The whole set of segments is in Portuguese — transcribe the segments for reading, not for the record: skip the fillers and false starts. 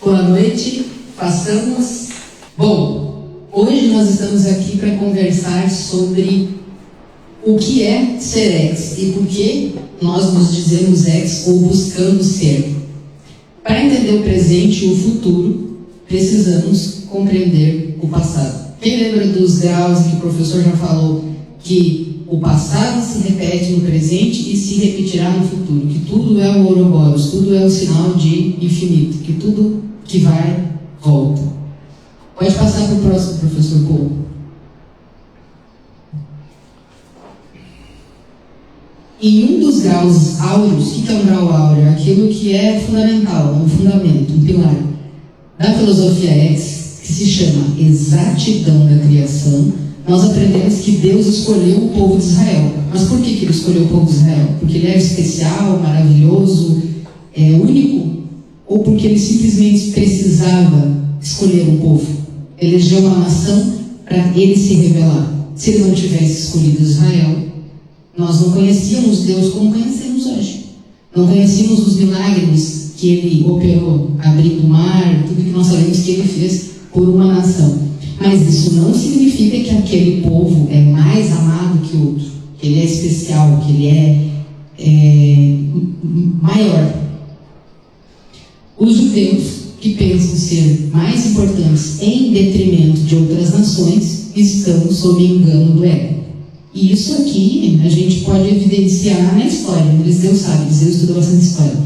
Boa noite, passamos. Bom, hoje nós estamos aqui para conversar sobre o que é ser ex e por que nós nos dizemos ex ou buscamos ser. Para entender o presente e o futuro, precisamos compreender o passado. Quem lembra dos graus que o professor já falou que o passado se repete no presente e se repetirá no futuro, que tudo é o Ouroboros, tudo é o sinal de infinito, que tudo que vai, volta. Pode passar para o próximo, professor Paul. Em um dos graus áureos, o que é um grau áureo? Aquilo que é fundamental, um fundamento, um pilar da filosofia ex, que se chama exatidão da criação, nós aprendemos que Deus escolheu o povo de Israel. Mas por que ele escolheu o povo de Israel? Porque ele era especial, maravilhoso, único? Ou porque ele simplesmente precisava escolher um povo? Elegeu uma nação para ele se revelar. Se ele não tivesse escolhido Israel, nós não conhecíamos Deus como conhecemos hoje. Não conhecíamos os milagres que ele operou, abrindo o mar, tudo que nós sabemos que ele fez por uma nação. Mas isso não significa que aquele povo é mais amado que o outro, que ele é especial, que ele é maior. Os judeus que pensam ser mais importantes em detrimento de outras nações estão sob engano do ego. E isso aqui a gente pode evidenciar na história. Eliseu sabe, Eliseu estudou bastante história.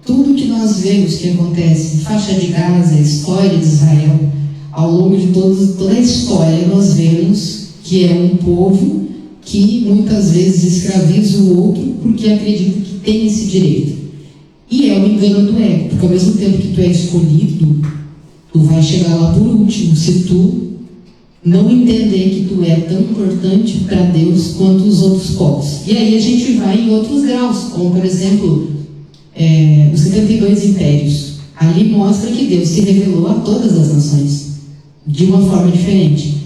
Tudo que nós vemos que acontece, faixa de Gaza, história de Israel, ao longo de toda a história, nós vemos que é um povo que muitas vezes escraviza o outro porque acredita que tem esse direito. E é o engano do ego, porque ao mesmo tempo que tu é escolhido, tu vai chegar lá por último, se tu não entender que tu é tão importante para Deus quanto os outros povos. E aí a gente vai em outros graus, como por exemplo, os 72 impérios. Ali mostra que Deus se revelou a todas as nações, de uma forma diferente.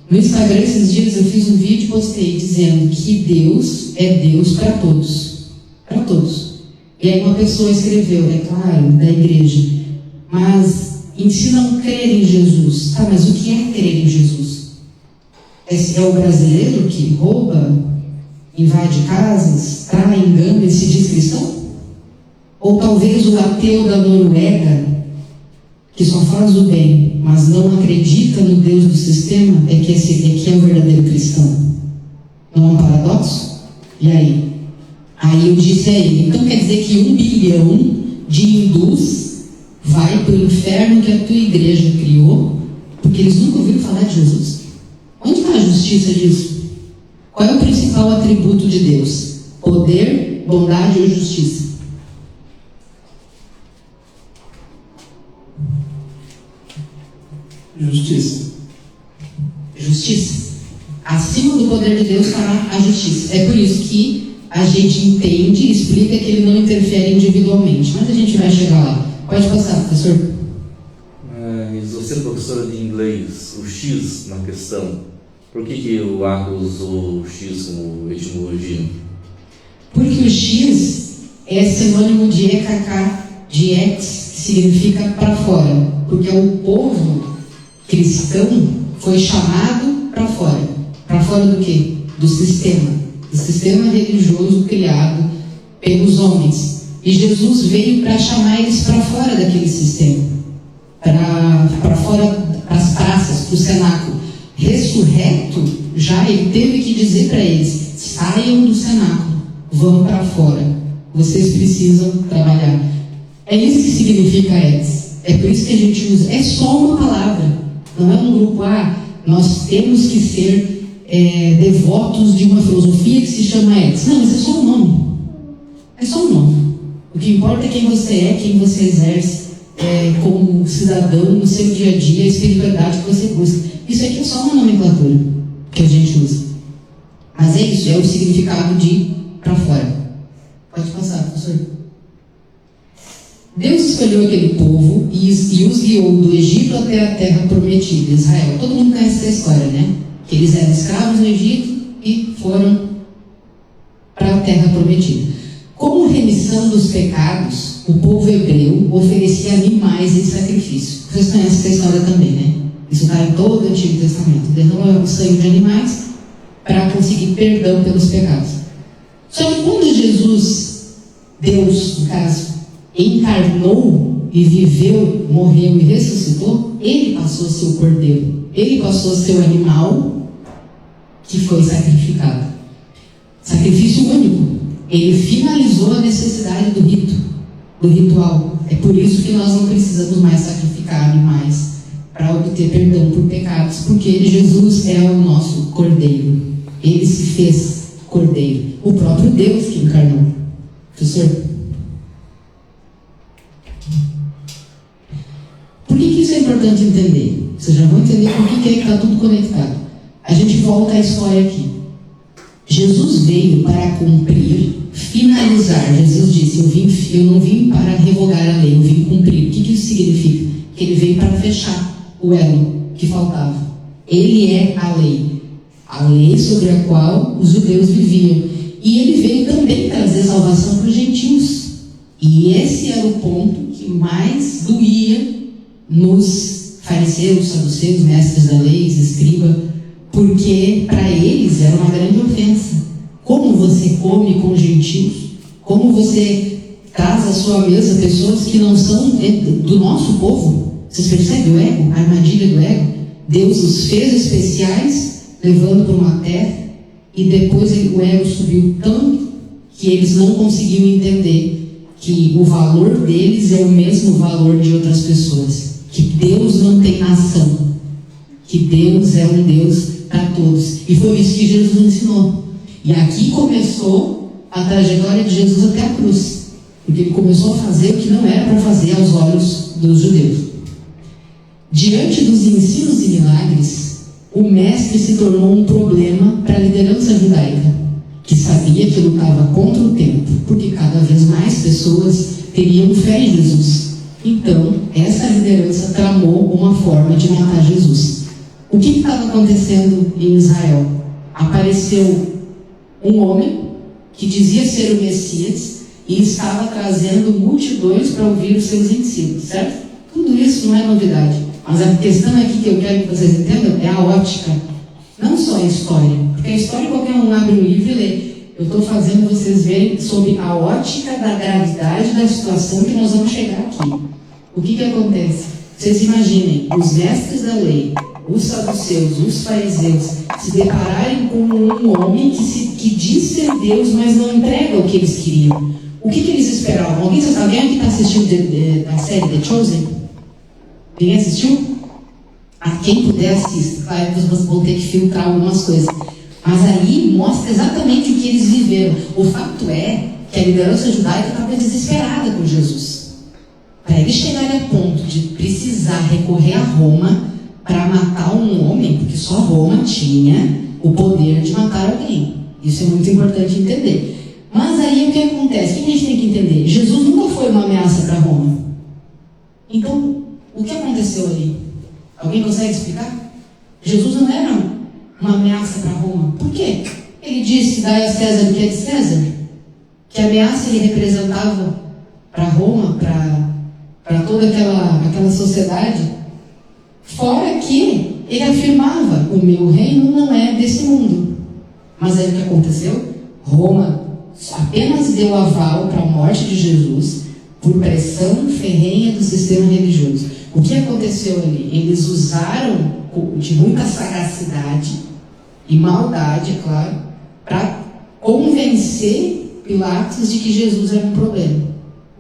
No Instagram, esses dias, eu fiz um vídeo e postei dizendo que Deus é Deus para todos. Para todos. E aí uma pessoa escreveu, é claro, da igreja, mas ensina a crer em Jesus. Tá, mas o que é crer em Jesus? É o brasileiro que rouba, invade casas, trai, engana e se diz cristão? Ou talvez o ateu da Noruega, que só faz o bem, mas não acredita no Deus do sistema, é que é o verdadeiro cristão. Não é um paradoxo? E aí? Aí eu disse a ele, então quer dizer que 1 bilhão de hindus vai para o inferno que a tua igreja criou, porque eles nunca ouviram falar de Jesus? Onde está a justiça disso? Qual é o principal atributo de Deus? Poder, bondade ou justiça? Justiça. Justiça. Acima do poder de Deus está a justiça. É por isso que a gente entende e explica que ele não interfere individualmente. Mas a gente vai chegar lá. Pode passar, professor. Você é professora de inglês, o X na questão. Por que o Arthur usou o X como etimologia? Porque o X é sinônimo de EKK, de ex, que significa para fora. Porque o povo cristão foi chamado para fora. Para fora do quê? Do sistema. Do sistema religioso criado pelos homens. E Jesus veio para chamar eles para fora daquele sistema. Para fora das praças, para o cenáculo. Ressurreto, já ele teve que dizer para eles, saiam do cenáculo, vão para fora. Vocês precisam trabalhar. É isso que significa ex. É por isso que a gente usa. É só uma palavra. Não é um grupo, nós temos que ser devotos de uma filosofia que se chama ex. Não, isso é só um nome. É só um nome. O que importa é quem você é, quem você exerce como cidadão no seu dia a dia, a espiritualidade que você busca. Isso aqui é só uma nomenclatura que a gente usa. Mas é isso, é o significado de para fora. Pode passar, professor. Deus escolheu aquele povo e os guiou do Egito até a terra prometida, Israel. Todo mundo conhece essa história, né? Que eles eram escravos no Egito e foram para a terra prometida. Como remissão dos pecados, o povo hebreu oferecia animais em sacrifício. Vocês conhecem essa história também, né? Isso está em todo o Antigo Testamento. Derrama o sangue de animais para conseguir perdão pelos pecados. Só que quando Jesus, Deus, no caso, encarnou e viveu, morreu e ressuscitou, ele passou a ser o cordeiro. Ele passou a ser o animal que foi sacrificado. Sacrifício único. Ele finalizou a necessidade do rito, do ritual. É por isso que nós não precisamos mais sacrificar animais para obter perdão por pecados, porque Jesus é o nosso cordeiro. Ele se fez cordeiro. O próprio Deus que encarnou. Professor? Por que isso é importante entender? Vocês já vão entender por que é que está tudo conectado. A gente volta à história aqui. Jesus veio para cumprir, finalizar. Jesus disse, eu não vim para revogar a lei, eu vim cumprir. O que isso significa? Que ele veio para fechar o elo que faltava. Ele é a lei sobre a qual os judeus viviam. E ele veio também trazer salvação para os gentios. E esse era o ponto que mais doía nos fariseus, saduceus, mestres da lei, escribas, porque para eles era uma grande ofensa. Como você come com gentios? Como você traz à sua mesa pessoas que não são do nosso povo? Vocês percebem o ego? A armadilha do ego? Deus os fez especiais, levando para uma terra, e depois o ego subiu tanto que eles não conseguiam entender que o valor deles é o mesmo valor de outras pessoas. Que Deus não tem nação. Que Deus é um Deus para todos. E foi isso que Jesus ensinou. E aqui começou a trajetória de Jesus até a cruz. Porque ele começou a fazer o que não era para fazer aos olhos dos judeus. Diante dos ensinos e milagres, o mestre se tornou um problema para a liderança judaica, que sabia que lutava contra o tempo, porque cada vez mais pessoas teriam fé em Jesus. Então, essa liderança tramou uma forma de matar Jesus. O que estava acontecendo em Israel? Apareceu um homem que dizia ser o Messias e estava trazendo multidões para ouvir os seus ensinos, certo? Tudo isso não é novidade. Mas a questão aqui que eu quero que vocês entendam é a ótica, não só a história. Porque a história qualquer um abre um livro e lê. Eu estou fazendo vocês verem sobre a ótica da gravidade da situação que nós vamos chegar aqui. O que acontece? Vocês imaginem, os mestres da lei, os saduceus, os fariseus, se depararem com um homem que diz ser Deus, mas não entrega o que eles queriam. O que eles esperavam? Alguém aqui está assistindo a série The Chosen? Ninguém assistiu? Quem puder assista. Claro, vocês vão ter que filtrar algumas coisas. Mas aí mostra exatamente o que eles viveram. O fato é que a liderança judaica estava desesperada por Jesus. Para eles chegarem a ponto de precisar recorrer a Roma para matar um homem, porque só Roma tinha o poder de matar alguém. Isso é muito importante entender. Mas aí o que acontece? O que a gente tem que entender? Jesus nunca foi uma ameaça para Roma. Então, o que aconteceu ali? Alguém consegue explicar? Jesus não era uma ameaça para Roma. Por quê? Ele disse: dai a César o que é de César. Que ameaça ele representava para Roma, para toda aquela sociedade. Fora que ele afirmava: o meu reino não é desse mundo. Mas aí o que aconteceu? Roma apenas deu aval para a morte de Jesus por pressão ferrenha do sistema religioso. O que aconteceu ali? Eles usaram de muita sagacidade e maldade, é claro, para convencer Pilatos de que Jesus era um problema.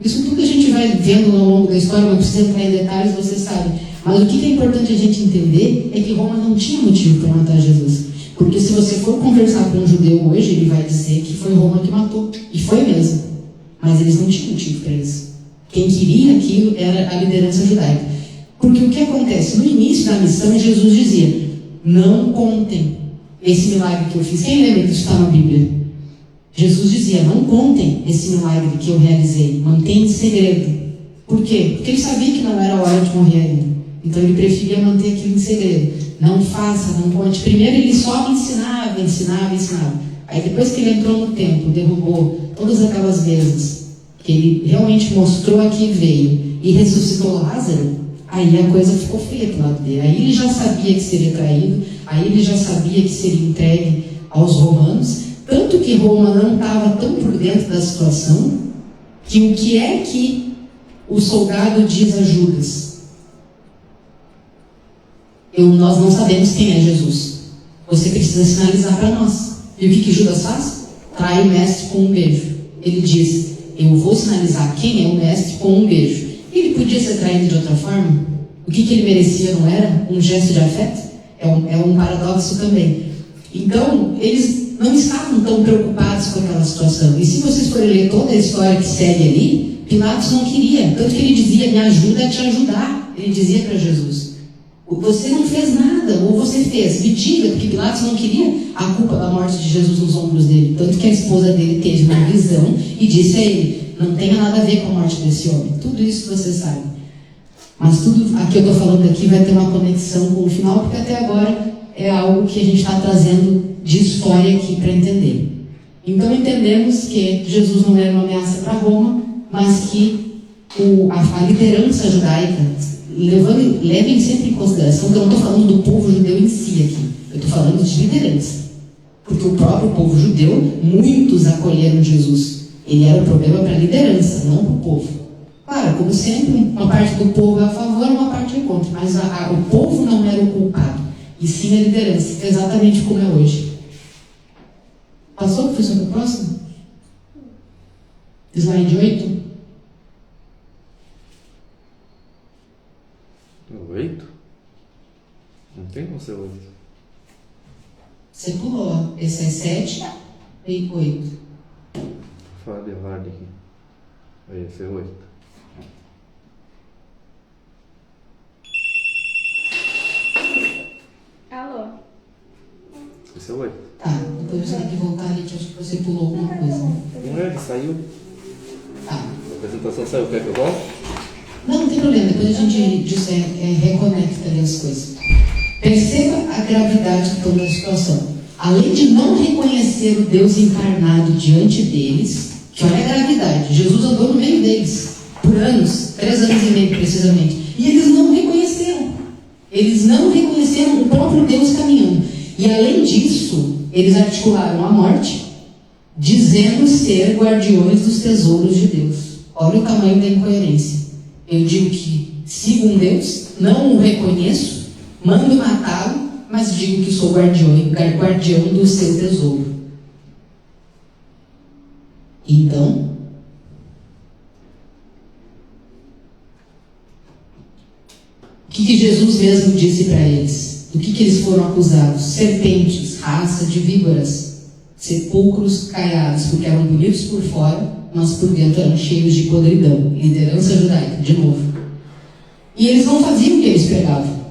Isso tudo a gente vai vendo ao longo da história, não precisa entrar em detalhes, você sabe. Mas o que é importante a gente entender é que Roma não tinha motivo para matar Jesus. Porque se você for conversar com um judeu hoje, ele vai dizer que foi Roma que matou. E foi mesmo. Mas eles não tinham motivo para isso. Quem queria aquilo era a liderança judaica. Porque o que acontece? No início da missão, Jesus dizia: não contem esse milagre que eu fiz. Quem lembra que isso está na Bíblia? Jesus dizia: não contem esse milagre que eu realizei. Mantenha em segredo. Por quê? Porque ele sabia que não era hora de morrer ainda. Então ele preferia manter aquilo em segredo. Não faça, não conte. Primeiro ele só ensinava. Aí depois que ele entrou no templo, derrubou todas aquelas mesas, que ele realmente mostrou a que veio e ressuscitou Lázaro, aí a coisa ficou feia pro lado dele. Aí ele já sabia que seria traído, aí ele já sabia que seria entregue aos romanos, tanto que Roma não estava tão por dentro da situação, que o que é que o soldado diz a Judas? Nós não sabemos quem é Jesus. Você precisa sinalizar para nós. E o que Judas faz? Trai o mestre com um beijo. Ele diz, eu vou sinalizar quem é o mestre com um beijo. Ele podia ser traído de outra forma? O que ele merecia não era? Um gesto de afeto? É um paradoxo também. Então, eles não estavam tão preocupados com aquela situação. E se vocês forem ler toda a história que segue ali, Pilatos não queria. Tanto que ele dizia, me ajuda a te ajudar. Ele dizia para Jesus, você não fez nada, ou você fez, me diga, porque Pilatos não queria a culpa da morte de Jesus nos ombros dele. Tanto que a esposa dele teve uma visão e disse a ele, não tenha nada a ver com a morte desse homem. Tudo isso vocês sabem. Mas tudo aqui eu estou falando aqui vai ter uma conexão com o final, porque até agora é algo que a gente está trazendo de história aqui para entender. Então entendemos que Jesus não era uma ameaça para Roma, mas que a liderança judaica, levem sempre em consideração que eu não estou falando do povo judeu em si aqui, eu estou falando de liderança. Porque o próprio povo judeu, muitos acolheram Jesus. Ele era o problema para a liderança, não para o povo. Claro, como sempre, uma parte do povo é a favor, uma parte é contra, mas o povo não era o culpado, e sim a liderança, exatamente como é hoje. Passou, professor, para o próximo? Slide 8. 8? Não tem como ser 8. Você pulou, ó. Esse é 7 e 8. Fala de ordem aqui. Esse é 8. Alô? Esse é 8. Tá, depois você tem que voltar ali, que acho que você pulou alguma coisa. Não é, ele saiu. Tá. A apresentação saiu, quer que eu volte? Não tem problema, depois a gente reconecta ali as coisas. Perceba a gravidade de toda a situação. Além de não reconhecer o Deus encarnado diante deles, que olha a gravidade, Jesus andou no meio deles por anos, 3 anos e meio precisamente, e eles não reconheceram. Eles não reconheceram o próprio Deus caminhando. E além disso, eles articularam a morte, dizendo ser guardiões dos tesouros de Deus. Olha o tamanho da incoerência. Eu digo que sigo um Deus, não o reconheço, mando matá-lo, mas digo que sou guardião do seu tesouro. Então, o que Jesus mesmo disse para eles? Do que eles foram acusados? Serpentes, raça de víboras, sepulcros caiados, porque eram bonitos por fora, mas por dentro eram cheios de podridão. Liderança judaica, de novo. E eles não faziam o que eles pregavam.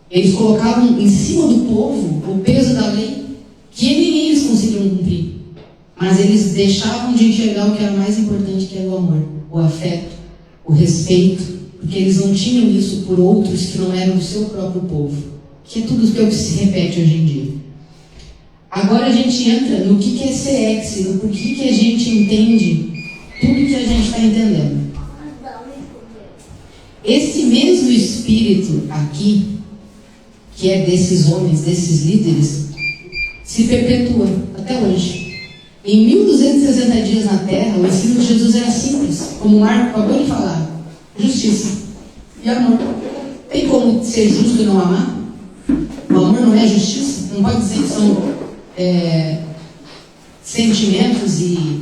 Eles colocavam em cima do povo o peso da lei, que nem eles conseguiam cumprir. Mas eles deixavam de enxergar o que era mais importante, que era o amor, o afeto, o respeito, porque eles não tinham isso por outros que não eram do seu próprio povo, que é tudo o que se repete hoje em dia. Agora a gente entra no que é CX, no porquê que a gente entende tudo que a gente está entendendo. Esse mesmo espírito aqui, que é desses homens, desses líderes, se perpetua até hoje. Em 1260 dias na Terra, o ensino de Jesus era simples, como o Marco acabou de falar: justiça e amor. Tem como ser justo e não amar? O amor não é justiça? Não pode dizer que são sentimentos e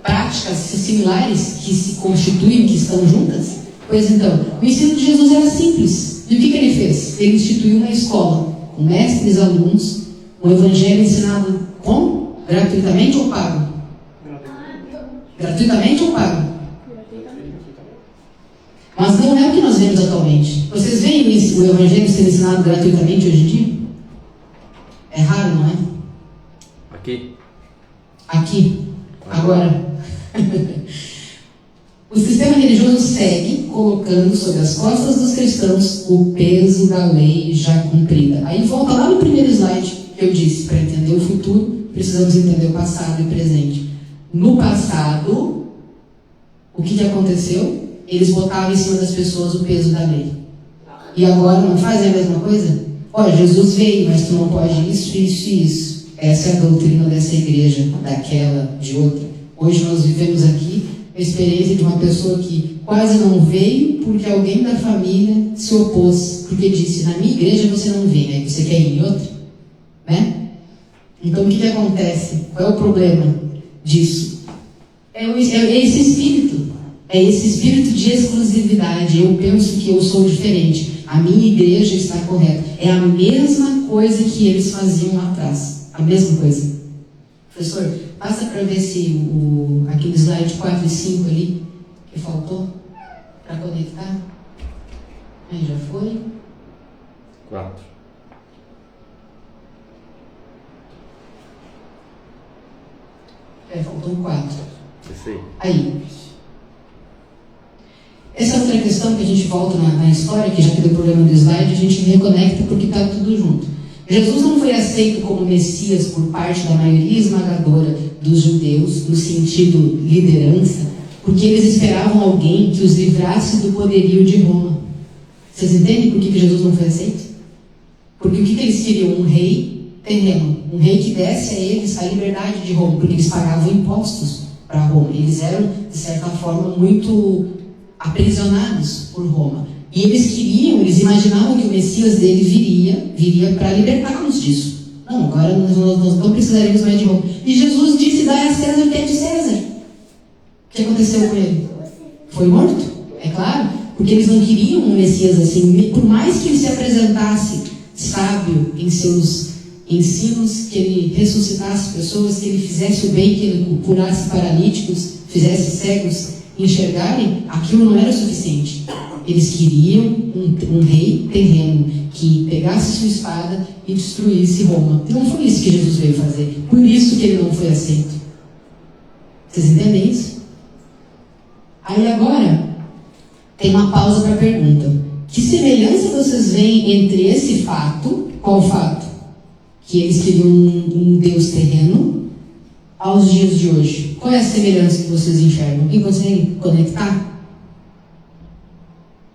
práticas similares que se constituem, que estão juntas? Pois então, o ensino de Jesus era simples. E o que ele fez? Ele instituiu uma escola, com mestres, alunos, um evangelho ensinado como? Gratuitamente ou pago? Gratuitamente ou pago? Mas não é o que nós vemos atualmente. Vocês veem o evangelho sendo ensinado gratuitamente hoje em dia? É raro, não é? Aqui. Agora. O sistema religioso segue colocando sobre as costas dos cristãos o peso da lei já cumprida. Aí volta lá no primeiro slide que eu disse, para entender o futuro, precisamos entender o passado e o presente. No passado, o que aconteceu? Eles botavam em cima das pessoas o peso da lei. E agora não fazem a mesma coisa? Olha, Jesus veio, mas tu não pode isso, isso e isso. Essa é a doutrina dessa igreja, daquela, de outra. Hoje nós vivemos aqui a experiência de uma pessoa que quase não veio porque alguém da família se opôs, porque disse, na minha igreja você não vem, né? Você quer ir em outra? Né? Então o que acontece? Qual é o problema disso? É esse espírito. É esse espírito de exclusividade. Eu penso que eu sou diferente. A minha igreja está correta. É a mesma coisa que eles faziam lá atrás. A mesma coisa. Professor, passa para ver se aquele slide 4 e 5 ali, que faltou, para conectar. Aí já foi. 4. Faltou 4. Esse aí. Essa outra questão que a gente volta na história, que já que deu problema do slide, a gente reconecta porque está tudo junto. Jesus não foi aceito como Messias por parte da maioria esmagadora dos judeus, no sentido liderança, porque eles esperavam alguém que os livrasse do poderio de Roma. Vocês entendem por que Jesus não foi aceito? Porque o que eles queriam? Um rei terreno, um rei que desse a eles a liberdade de Roma, porque eles pagavam impostos para Roma. Eles eram, de certa forma, muito aprisionados por Roma. E eles imaginavam que o Messias dele viria para libertar-nos disso. Não, agora nós não precisaremos mais de Roma. E Jesus disse, dai a César o que é de César. O que aconteceu com ele? Foi morto, é claro, porque eles não queriam um Messias assim. Por mais que ele se apresentasse sábio em seus ensinos, que ele ressuscitasse pessoas, que ele fizesse o bem, que ele curasse paralíticos, fizesse cegos enxergarem, aquilo não era suficiente. Eles queriam um rei terreno que pegasse sua espada e destruísse Roma. E não foi isso que Jesus veio fazer. Por isso que ele não foi aceito. Vocês entendem isso? Aí agora, tem uma pausa para a pergunta. Que semelhança vocês veem entre esse fato, qual fato? Que eles queriam um Deus terreno, aos dias de hoje. Qual é a semelhança que vocês enxergam? Quem consegue conectar?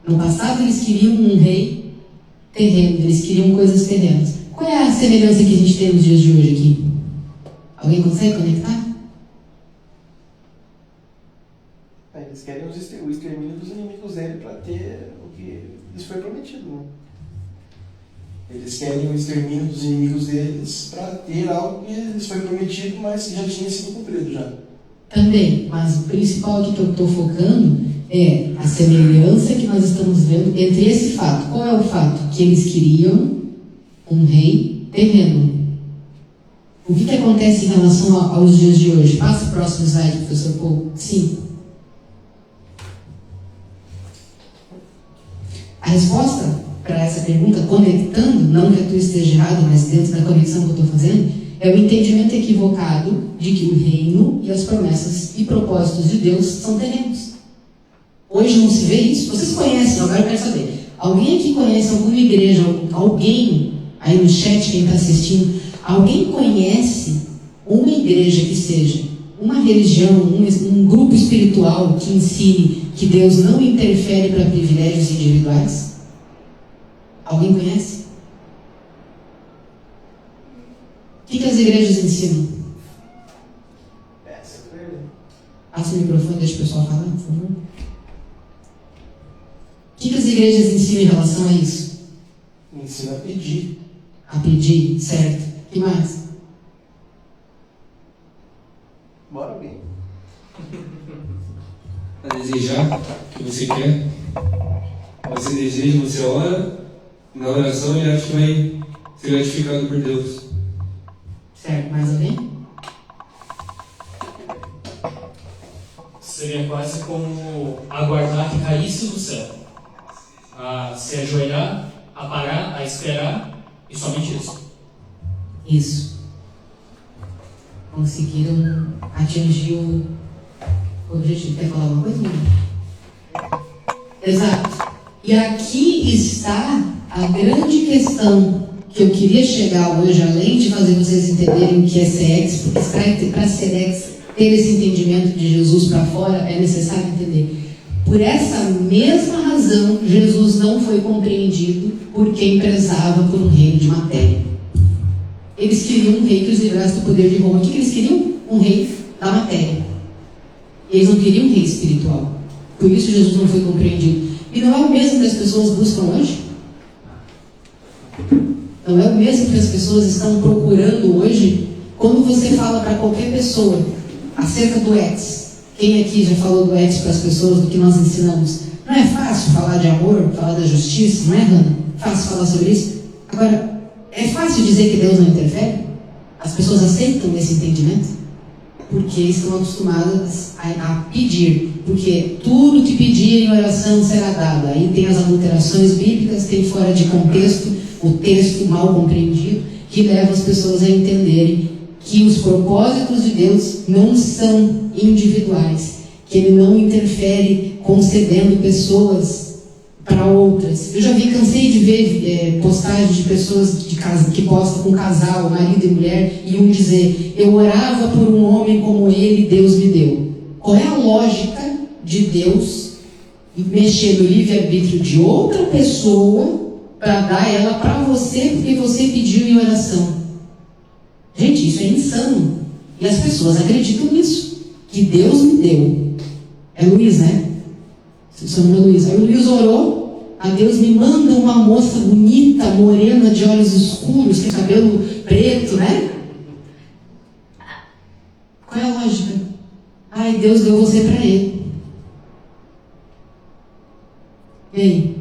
No passado eles queriam um rei terreno, eles queriam coisas terrenas. Qual é a semelhança que a gente tem nos dias de hoje aqui? Alguém consegue conectar? Eles querem o extermínio dos inimigos dele para ter o que lhes foi prometido, né? Eles querem o extermínio dos inimigos deles para ter algo que lhes foi prometido, mas que já tinha sido cumprido já. Também, mas o principal aqui que eu estou focando é a semelhança que nós estamos vendo entre esse fato. Qual é o fato? Que eles queriam um rei terreno. O que acontece em relação aos dias de hoje? Passa o próximo slide, professor Paul. Sim. A resposta para essa pergunta, conectando, não que a tua esteja errada, mas dentro da conexão que eu estou fazendo, é o entendimento equivocado de que o reino e as promessas e propósitos de Deus são terrenos. Hoje não se vê isso. Vocês conhecem, agora eu quero saber. Alguém aqui conhece alguma igreja, alguém aí no chat, quem está assistindo, alguém conhece uma igreja que seja uma religião, um grupo espiritual que ensine que Deus não interfere para privilégios individuais? Alguém conhece? O que as igrejas ensinam? Passa o microfone, deixa o pessoal falar, por favor. O que as igrejas ensinam em relação a isso? Ensina a pedir. A pedir, certo. O que mais? Bora alguém. A desejar o que você quer. Você deseja, você ora. Na oração ele acha que vai ser gratificado por Deus. Certo, mais alguém? Seria quase como aguardar que caísse do céu. A se ajoelhar, a parar, a esperar, e somente isso. Isso. Conseguiram atingir o objetivo. Quer falar alguma coisa? Exato. E aqui está a grande questão que eu queria chegar hoje, além de fazer vocês entenderem o que é ser ex, porque para ser ex, ter esse entendimento de Jesus para fora, é necessário entender. Por essa mesma razão, Jesus não foi compreendido por quem prezava por um reino de matéria. Eles queriam um rei que os livrasse do poder de Roma. O que eles queriam? Um rei da matéria. Eles não queriam um rei espiritual. Por isso Jesus não foi compreendido. E não é o mesmo que as pessoas buscam hoje? Não é o mesmo que as pessoas estão procurando hoje? Quando você fala para qualquer pessoa acerca do ex, quem aqui já falou do ex para as pessoas, do que nós ensinamos? Não é fácil falar de amor, falar da justiça, não é, Hannah? Fácil falar sobre isso? Agora, é fácil dizer que Deus não interfere? As pessoas aceitam esse entendimento? Porque estão acostumadas a pedir. Porque tudo que pedir em oração será dado. Aí tem as adulterações bíblicas, tem fora de contexto, o texto mal compreendido, que leva as pessoas a entenderem que os propósitos de Deus não são individuais, que Ele não interfere concedendo pessoas para outras. Eu já cansei de ver postagens de pessoas que postam com casal, marido e mulher, e um dizer: eu orava por um homem como ele, Deus me deu. Qual é a lógica de Deus mexer no livre-arbítrio de outra pessoa para dar ela para você porque você pediu em oração? Gente, isso é insano. E as pessoas acreditam nisso, que Deus me deu. É Luiz, né? Seu nome é Luiz. Aí o Luiz orou: a Deus me manda uma moça bonita, morena, de olhos escuros, com cabelo preto, né? Qual é a lógica? Ai, Deus deu você para ele. E aí?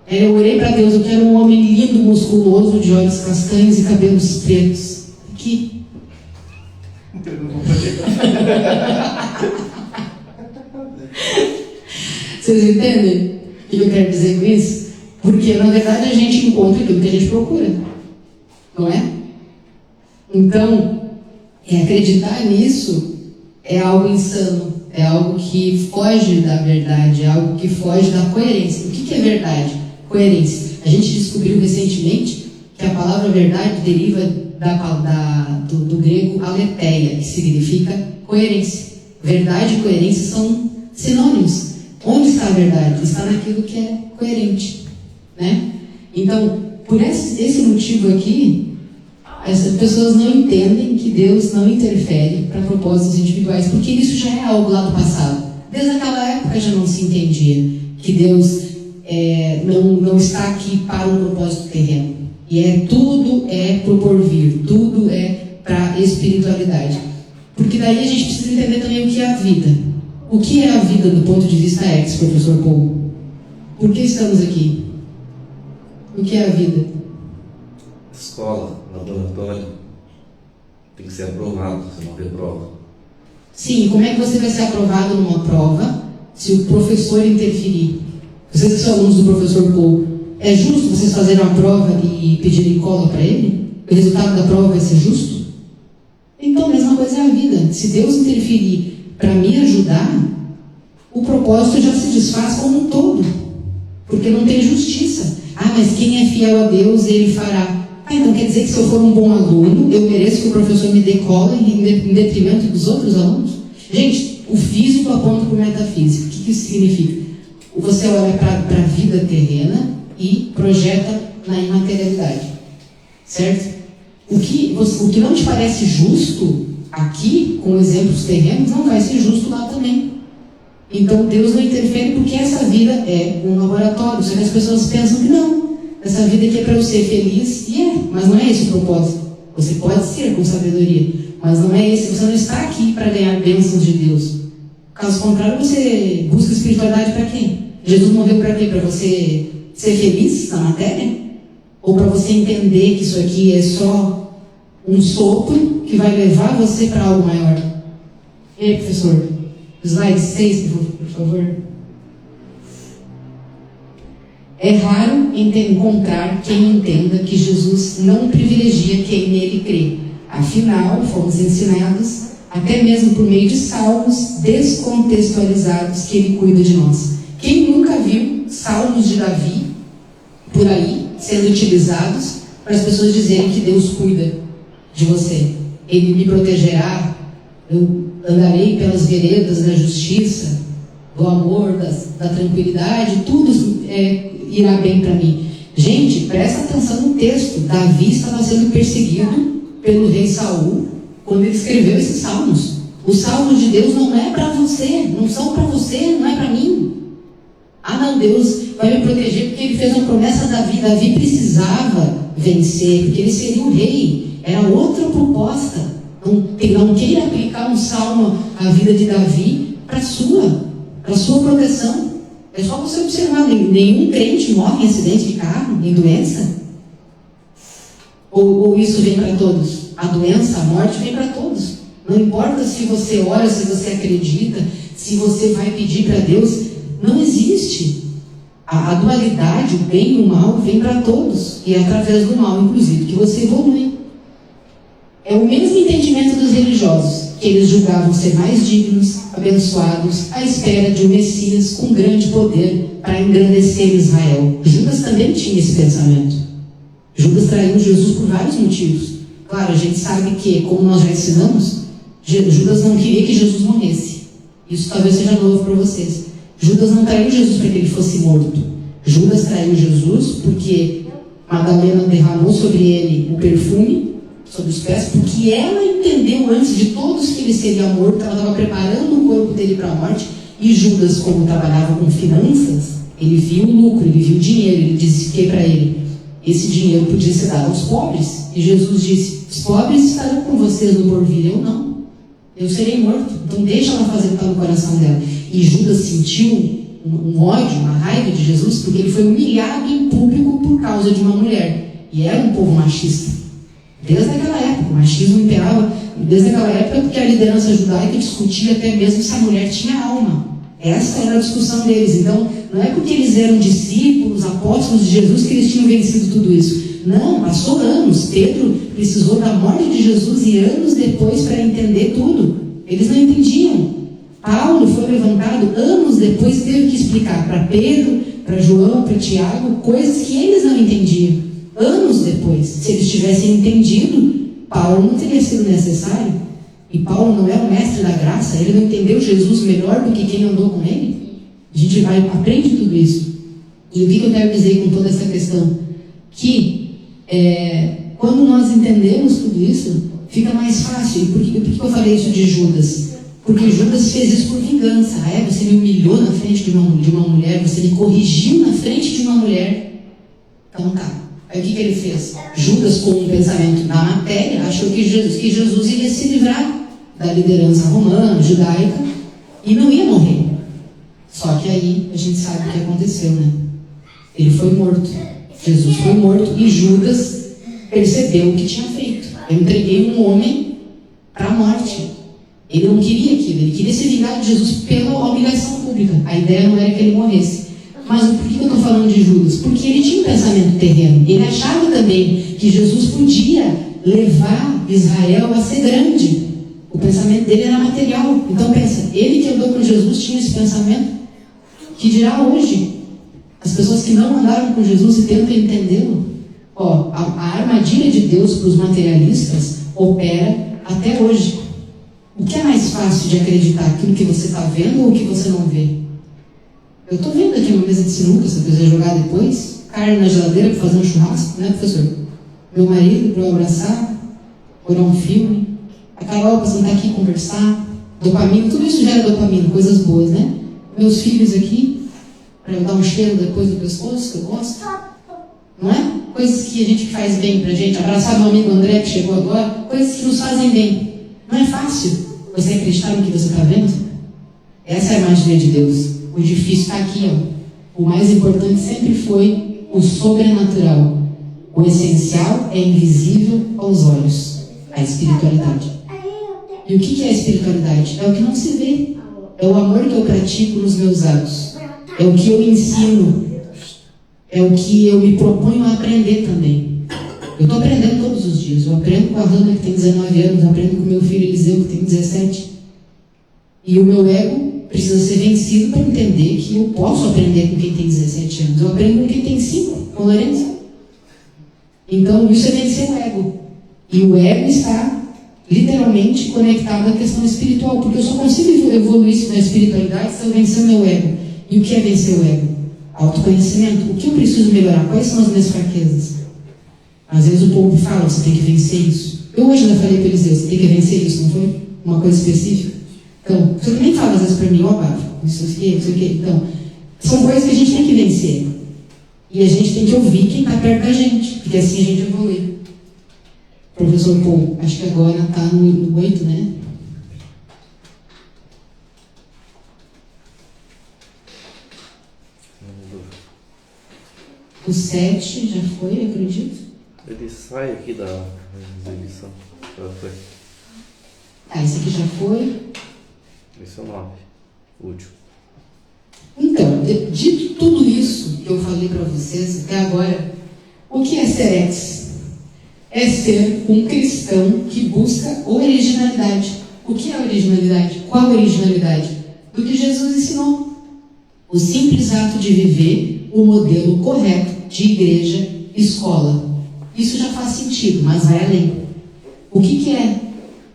Eu orei para Deus: eu quero um homem lindo, musculoso, de olhos castanhos e cabelos pretos. Aqui. Vocês entendem o que eu quero dizer com isso? Porque, na verdade, a gente encontra aquilo que a gente procura. Não é? Então, acreditar nisso é algo insano. É algo que foge da verdade. É algo que foge da coerência. O que é verdade? Coerência. A gente descobriu recentemente que a palavra verdade deriva do grego aletheia, que significa coerência. Verdade e coerência são sinônimos. Onde está a verdade? Está naquilo que é coerente, né? Então, por esse motivo aqui, as pessoas não entendem que Deus não interfere para propósitos individuais, porque isso já é algo lá do passado. Desde aquela época já não se entendia que Deus não está aqui para um propósito terreno. E tudo é pro porvir, tudo é para a espiritualidade. Porque daí a gente precisa entender também o que é a vida. O que é a vida do ponto de vista ex, professor Paul? Por que estamos aqui? O que é a vida? Escola, laboratório, tem que ser aprovado, senão reprova. Sim, como é que você vai ser aprovado numa prova se o professor interferir? Vocês que são alunos do professor Paul, é justo vocês fazerem uma prova e pedirem cola para ele? O resultado da prova vai ser justo? Então, a mesma coisa é a vida. Se Deus interferir para me ajudar, o propósito já se desfaz como um todo. Porque não tem justiça. Ah, mas quem é fiel a Deus, ele fará. Ah, então quer dizer que se eu for um bom aluno, eu mereço que o professor me dê cola em detrimento dos outros alunos? Gente, o físico aponta para o metafísico. O que isso significa? Você olha para a vida terrena e projeta na imaterialidade, certo? O que não te parece justo aqui, com exemplos terrenos, não vai ser justo lá também. Então Deus não interfere porque essa vida é um laboratório. Só que as pessoas pensam que não, essa vida aqui é para eu ser feliz, mas não é esse o propósito. Você pode ser com sabedoria, mas não é esse. Você não está aqui para ganhar bênçãos de Deus. Caso contrário, você busca espiritualidade para quem? Jesus morreu para quê? Para você ser feliz na matéria? Ou para você entender que isso aqui é só um sopro que vai levar você para algo maior? E aí, professor? Slide 6, por favor. É raro encontrar quem entenda que Jesus não privilegia quem nele crê. Afinal, fomos ensinados, até mesmo por meio de salmos descontextualizados, que ele cuida de nós. Quem nunca viu salmos de Davi por aí sendo utilizados para as pessoas dizerem que Deus cuida de você. Ele me protegerá, eu andarei pelas veredas da justiça, do amor, da tranquilidade, tudo irá bem para mim. Gente, presta atenção no texto. Davi estava sendo perseguido pelo rei Saul quando ele escreveu esses salmos. Os salmos de Deus não é para você, não são para você, não é para mim. Ah não, Deus vai me proteger porque ele fez uma promessa a Davi. Davi precisava vencer, porque ele seria o rei. Era outra proposta. Não queira aplicar um salmo à vida de Davi para sua proteção. É só você observar, nenhum crente morre em acidente de carro, em doença. Ou isso vem para todos? A doença, a morte vem para todos. Não importa se você ora, se você acredita, se você vai pedir para Deus, não existe. A dualidade, o bem e o mal, vem para todos. E é através do mal, inclusive, que você evolui. É o mesmo entendimento dos religiosos, que eles julgavam ser mais dignos, abençoados, à espera de um Messias com grande poder para engrandecer Israel. Judas também tinha esse pensamento. Judas traiu Jesus por vários motivos. Claro, a gente sabe que, como nós já ensinamos, Judas não queria que Jesus morresse. Isso talvez seja novo para vocês. Judas não traiu Jesus para que ele fosse morto. Judas traiu Jesus porque Madalena derramou sobre ele o perfume, sobre os pés, porque ela entendeu antes de todos que ele seria morto. Ela estava preparando o corpo dele para a morte. E Judas, como trabalhava com finanças, ele viu o lucro, ele viu o dinheiro. Ele disse que para ele, esse dinheiro podia ser dado aos pobres. E Jesus disse, os pobres estarão com vocês no porvir, eu não. Eu serei morto, então deixa ela fazer o que está no coração dela. E Judas sentiu um ódio, uma raiva de Jesus, porque ele foi humilhado em público por causa de uma mulher. E era um povo machista. Desde aquela época, o machismo imperava, desde aquela época, porque a liderança judaica discutia até mesmo se a mulher tinha alma. Essa era a discussão deles. Então, não é porque eles eram discípulos, apóstolos de Jesus, que eles tinham vencido tudo isso. Não, passou anos. Pedro precisou da morte de Jesus e anos depois para entender tudo. Eles não entendiam. Paulo foi levantado anos depois e teve que explicar para Pedro, para João, para Tiago, coisas que eles não entendiam. Anos depois. Se eles tivessem entendido, Paulo não teria sido necessário. E Paulo não é o mestre da graça, ele não entendeu Jesus melhor do que quem andou com ele. A gente aprende tudo isso. E o que eu quero dizer com toda essa questão? Que quando nós entendemos tudo isso, fica mais fácil. E por que eu falei isso de Judas? Porque Judas fez isso por vingança. Você me humilhou na frente de uma mulher, você me corrigiu na frente de uma mulher. Então tá. Aí o que ele fez? Judas, com um pensamento da matéria, achou que Jesus iria se livrar da liderança romana, judaica, e não ia morrer. Só que aí a gente sabe o que aconteceu, né? Ele foi morto. Jesus foi morto e Judas percebeu o que tinha feito. Eu entreguei um homem para a morte. Ele não queria aquilo, ele queria se vingar de Jesus pela humilhação pública. A ideia não era que ele morresse. Mas por que eu estou falando de Judas? Porque ele tinha um pensamento terreno. Ele achava também que Jesus podia levar Israel a ser grande. O pensamento dele era material. Então pensa, ele que andou com Jesus tinha esse pensamento. Que dirá hoje? As pessoas que não andaram com Jesus e tentam entendê-lo. A armadilha de Deus para os materialistas opera até hoje. O que é mais fácil de acreditar? Aquilo que você está vendo ou o que você não vê? Eu estou vendo aqui uma mesa de sinuca, se eu quiser jogar depois. Carne na geladeira para fazer um churrasco, né, professor? Meu marido para eu abraçar, olhar um filme. A Carol para sentar aqui e conversar. Dopamina, tudo isso gera dopamina, coisas boas, né? Meus filhos aqui, para eu dar um cheiro depois do pescoço, que eu gosto. Não é? Coisas que a gente faz bem pra gente. Abraçar meu amigo André, que chegou agora. Coisas que nos fazem bem. Não é fácil você acreditar no que você está vendo. Essa é a magia de Deus. O difícil está aqui, ó. O mais importante sempre foi o sobrenatural. O essencial é invisível aos olhos. A espiritualidade. E o que é a espiritualidade? É o que não se vê. É o amor que eu pratico nos meus atos. É o que eu ensino. É o que eu me proponho a aprender também. Eu estou aprendendo todos os dias. Eu aprendo com a Hannah, que tem 19 anos. Eu aprendo com o meu filho Eliseu, que tem 17. E o meu ego precisa ser vencido para entender que eu posso aprender com quem tem 17 anos. Eu aprendo com quem tem 5, com Lourenço. Então, isso é vencer o ego. E o ego está literalmente conectado à questão espiritual, porque eu só consigo evoluir na espiritualidade se eu vencer o meu ego. E o que é vencer o ego? Autoconhecimento. O que eu preciso melhorar? Quais são as minhas fraquezas? Às vezes o povo fala, você tem que vencer isso. Eu hoje ainda falei para eles, você tem que vencer isso, não foi? Uma coisa específica. Então, você também fala às vezes para mim, ó, Bárbara, isso aqui. Então, são coisas que a gente tem que vencer. E a gente tem que ouvir quem está perto da gente, porque assim a gente evolui. Professor Paul, acho que agora está no 8, né? O 7 já foi, eu acredito. Ele sai aqui da exibição. Esse aqui já foi. Esse é o 9, o último. Então, dito tudo isso que eu falei para vocês até agora, o que é ser ex? É ser um cristão que busca originalidade. O que é originalidade? Qual originalidade? Do que Jesus ensinou. O simples ato de viver o modelo correto de igreja, escola. Isso já faz sentido, mas vai além. O que é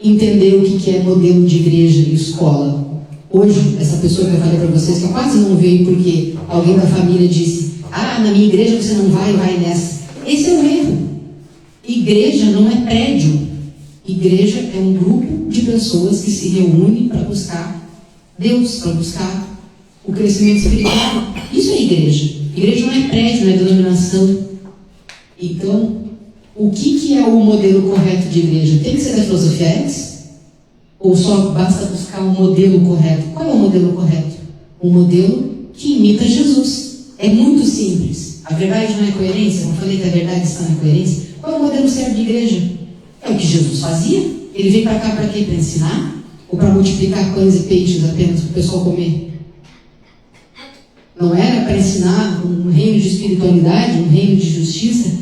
entender o que é modelo de igreja e escola? Hoje, essa pessoa que eu falei para vocês, que eu quase não veio porque alguém da família disse, na minha igreja você não vai nessa. Esse é o erro. Igreja não é prédio. Igreja é um grupo de pessoas que se reúnem para buscar Deus, para buscar o crescimento espiritual. Isso é igreja. Igreja não é prédio, não é denominação. Então, o que é o modelo correto de igreja? Tem que ser da filosofia X? Ou só basta buscar um modelo correto? Qual é o modelo correto? Um modelo que imita Jesus. É muito simples. A verdade não é coerência? Eu falei que a verdade está na coerência. Qual é o modelo certo de igreja? É o que Jesus fazia. Ele veio para cá para quê? Para ensinar? Ou para multiplicar pães e peixes apenas para o pessoal comer? Não era para ensinar um reino de espiritualidade, um reino de justiça,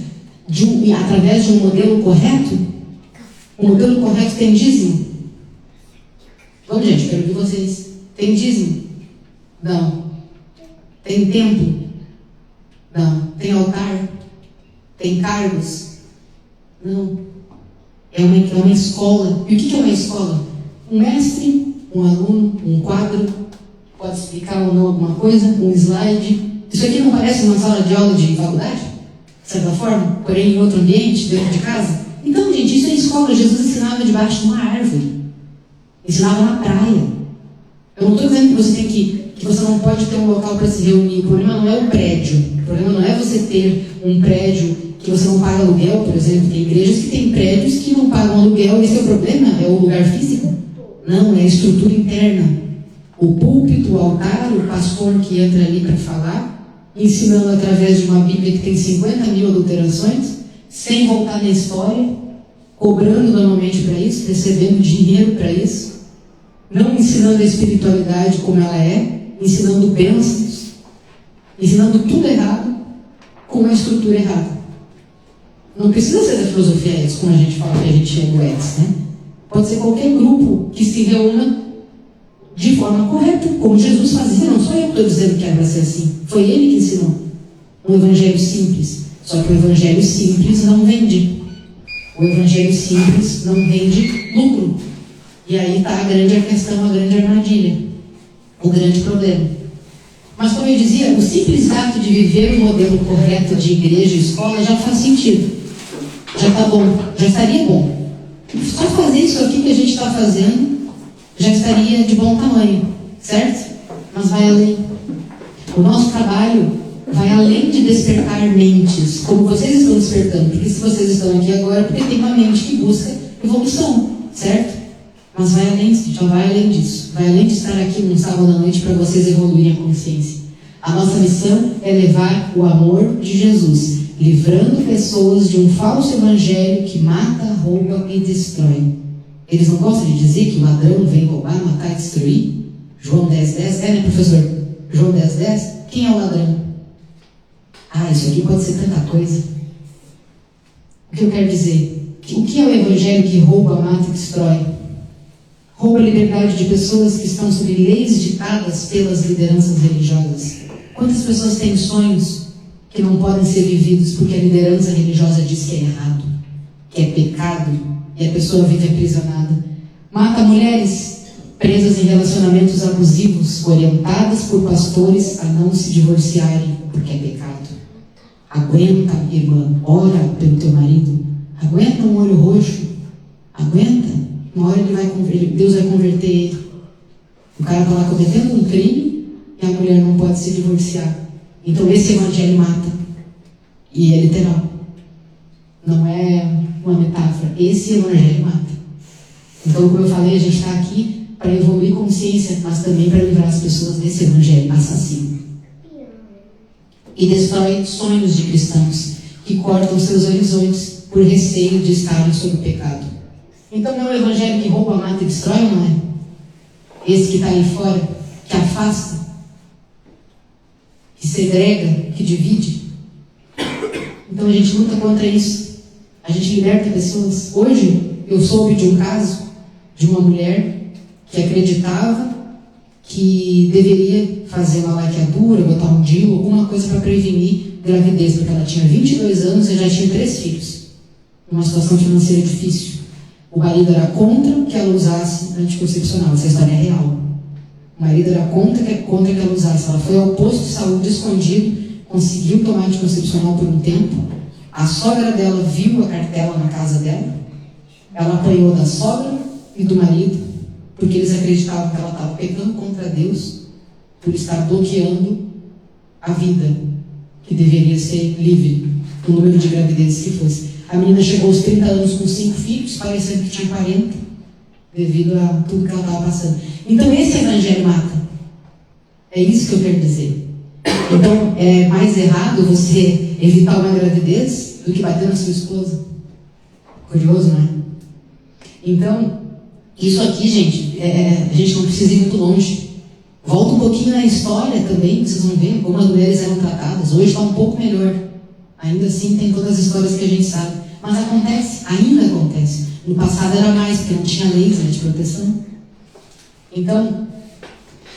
através de um modelo correto? O modelo correto tem dízimo? Vamos, gente, quero ouvir vocês. Tem dízimo? Não. Tem templo? Não. Tem altar? Tem cargos? Não. É uma escola. E o que é uma escola? Um mestre, um aluno, um quadro, pode explicar ou não alguma coisa, um slide. Isso aqui não parece uma sala de aula de faculdade? De certa forma, porém em outro ambiente, dentro de casa? Então, gente, isso é escola. Jesus ensinava debaixo de uma árvore. Ensinava na praia. Eu não estou dizendo que você que você não pode ter um local para se reunir. O problema não é o prédio. O problema não é você ter um prédio que você não paga aluguel, por exemplo. Tem igrejas que têm prédios que não pagam aluguel. Esse é o problema? É o lugar físico? Não, é a estrutura interna. O púlpito, o altar, o pastor que entra ali para falar, ensinando através de uma Bíblia que tem 50.000 adulterações, sem voltar na história, cobrando normalmente para isso, recebendo dinheiro para isso, não ensinando a espiritualidade como ela é, ensinando bênçãos, ensinando tudo errado, com uma estrutura errada. Não precisa ser da filosofia X, como a gente fala que a gente é do X, né? Pode ser qualquer grupo que se reúna de forma correta, como Jesus fazia. Não sou eu que estou dizendo que é para ser assim. Foi ele que ensinou. Um evangelho simples. Só que o evangelho simples não vende. O evangelho simples não rende lucro. E aí está a grande questão, a grande armadilha. O grande problema. Mas como eu dizia, o simples ato de viver o modelo correto de igreja e escola já faz sentido. Já está bom. Já estaria bom. Só fazer isso aqui que a gente está fazendo já estaria de bom tamanho, certo? Mas vai além. O nosso trabalho vai além de despertar mentes, como vocês estão despertando. Porque se vocês estão aqui agora, porque tem uma mente que busca evolução, certo? Mas vai além, já vai além disso. Vai além de estar aqui num sábado à noite para vocês evoluírem a consciência. A nossa missão é levar o amor de Jesus, livrando pessoas de um falso evangelho que mata, rouba e destrói. Eles não gostam de dizer que o ladrão vem roubar, matar e destruir? João 10:10, né, professor? João 10:10, quem é o ladrão? Isso aqui pode ser tanta coisa. O que eu quero dizer? O que é o evangelho que rouba, mata e destrói? Rouba a liberdade de pessoas que estão sob leis ditadas pelas lideranças religiosas. Quantas pessoas têm sonhos que não podem ser vividos porque a liderança religiosa diz que é errado, que é pecado, e a pessoa vive aprisionada. Mata mulheres presas em relacionamentos abusivos, orientadas por pastores a não se divorciarem porque é pecado. Aguenta, irmã, ora pelo teu marido. Aguenta um olho roxo. Aguenta. Uma hora Deus vai converter ele. O cara está lá cometendo um crime e a mulher não pode se divorciar. Então esse evangelho mata. E é literal. Não é uma metáfora. Esse evangelho mata. Então, como eu falei, a gente está aqui para evoluir consciência, mas também para livrar as pessoas desse evangelho assassino. E destrói sonhos de cristãos que cortam seus horizontes por receio de estarem sob o pecado. Então não é o evangelho que rouba, mata e destrói, não é? Esse que está aí fora, que afasta, que segrega, que divide. Então a gente luta contra isso. A gente liberta pessoas. Hoje eu soube de um caso de uma mulher que acreditava que deveria fazer uma laqueadura, botar um DIU, alguma coisa para prevenir gravidez, porque ela tinha 22 anos e já tinha 3 filhos. Numa situação financeira difícil. O marido era contra que ela usasse anticoncepcional. Essa história é real. O marido era contra que ela usasse. Ela foi ao posto de saúde escondido, conseguiu tomar anticoncepcional por um tempo. A sogra dela viu a cartela na casa dela. Ela apanhou da sogra e do marido, porque eles acreditavam que ela estava pecando contra Deus por estar bloqueando a vida, que deveria ser livre, o número de gravidezes que fosse. A menina chegou aos 30 anos com 5 filhos, parecendo que tinha 40, devido a tudo que ela estava passando. Então esse evangelho mata. É isso que eu quero dizer. Então é mais errado você evitar uma gravidez do que bater na sua esposa. Curioso, não é? Então, isso aqui, gente, a gente não precisa ir muito longe. Volta um pouquinho na história também, vocês vão ver como as mulheres eram tratadas. Hoje está um pouco melhor. Ainda assim tem todas as histórias que a gente sabe. Mas acontece, ainda acontece. No passado era mais, porque não tinha leis, né, de proteção. Então,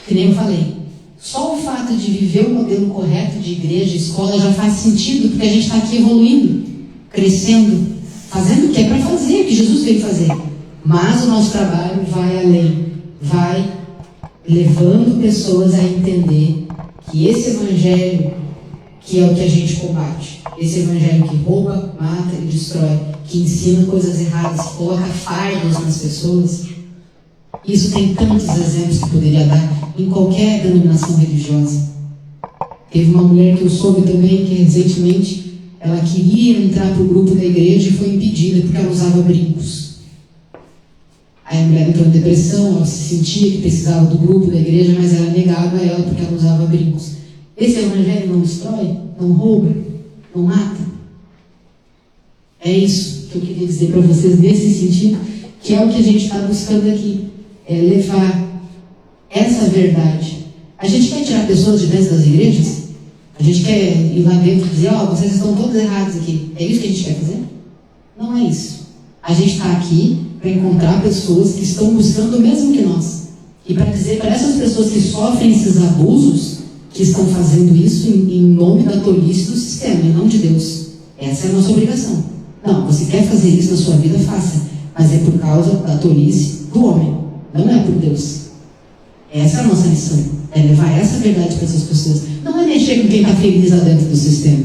que nem eu falei, só o fato de viver o modelo correto de igreja, escola, já faz sentido, porque a gente está aqui evoluindo, crescendo, fazendo o que é para fazer, o que Jesus veio fazer. Mas o nosso trabalho vai além, vai levando pessoas a entender que esse evangelho, que é o que a gente combate, esse evangelho que rouba, mata e destrói, que ensina coisas erradas, que coloca fardos nas pessoas, isso tem tantos exemplos que poderia dar em qualquer denominação religiosa. Teve uma mulher que eu soube também que recentemente ela queria entrar para o grupo da igreja e foi impedida porque ela usava brincos. Aí a mulher entrou em depressão, ela se sentia que precisava do grupo da igreja, mas era negado a ela porque ela usava brincos. Esse evangelho não destrói, não rouba, não mata. É isso que eu queria dizer para vocês nesse sentido, que é o que a gente está buscando aqui, é levar essa verdade. A gente quer tirar pessoas de dentro das igrejas? A gente quer ir lá dentro e dizer, vocês estão todos errados aqui. É isso que a gente quer fazer? Não é isso. A gente está aqui para encontrar pessoas que estão buscando o mesmo que nós. E para dizer para essas pessoas que sofrem esses abusos, que estão fazendo isso em nome da tolice do sistema e não de Deus. Essa é a nossa obrigação. Não, você quer fazer isso na sua vida, faça. Mas é por causa da tolice do homem. Não é por Deus. Essa é a nossa missão. É levar essa verdade para essas pessoas. Não é mexer com quem está feliz lá dentro do sistema.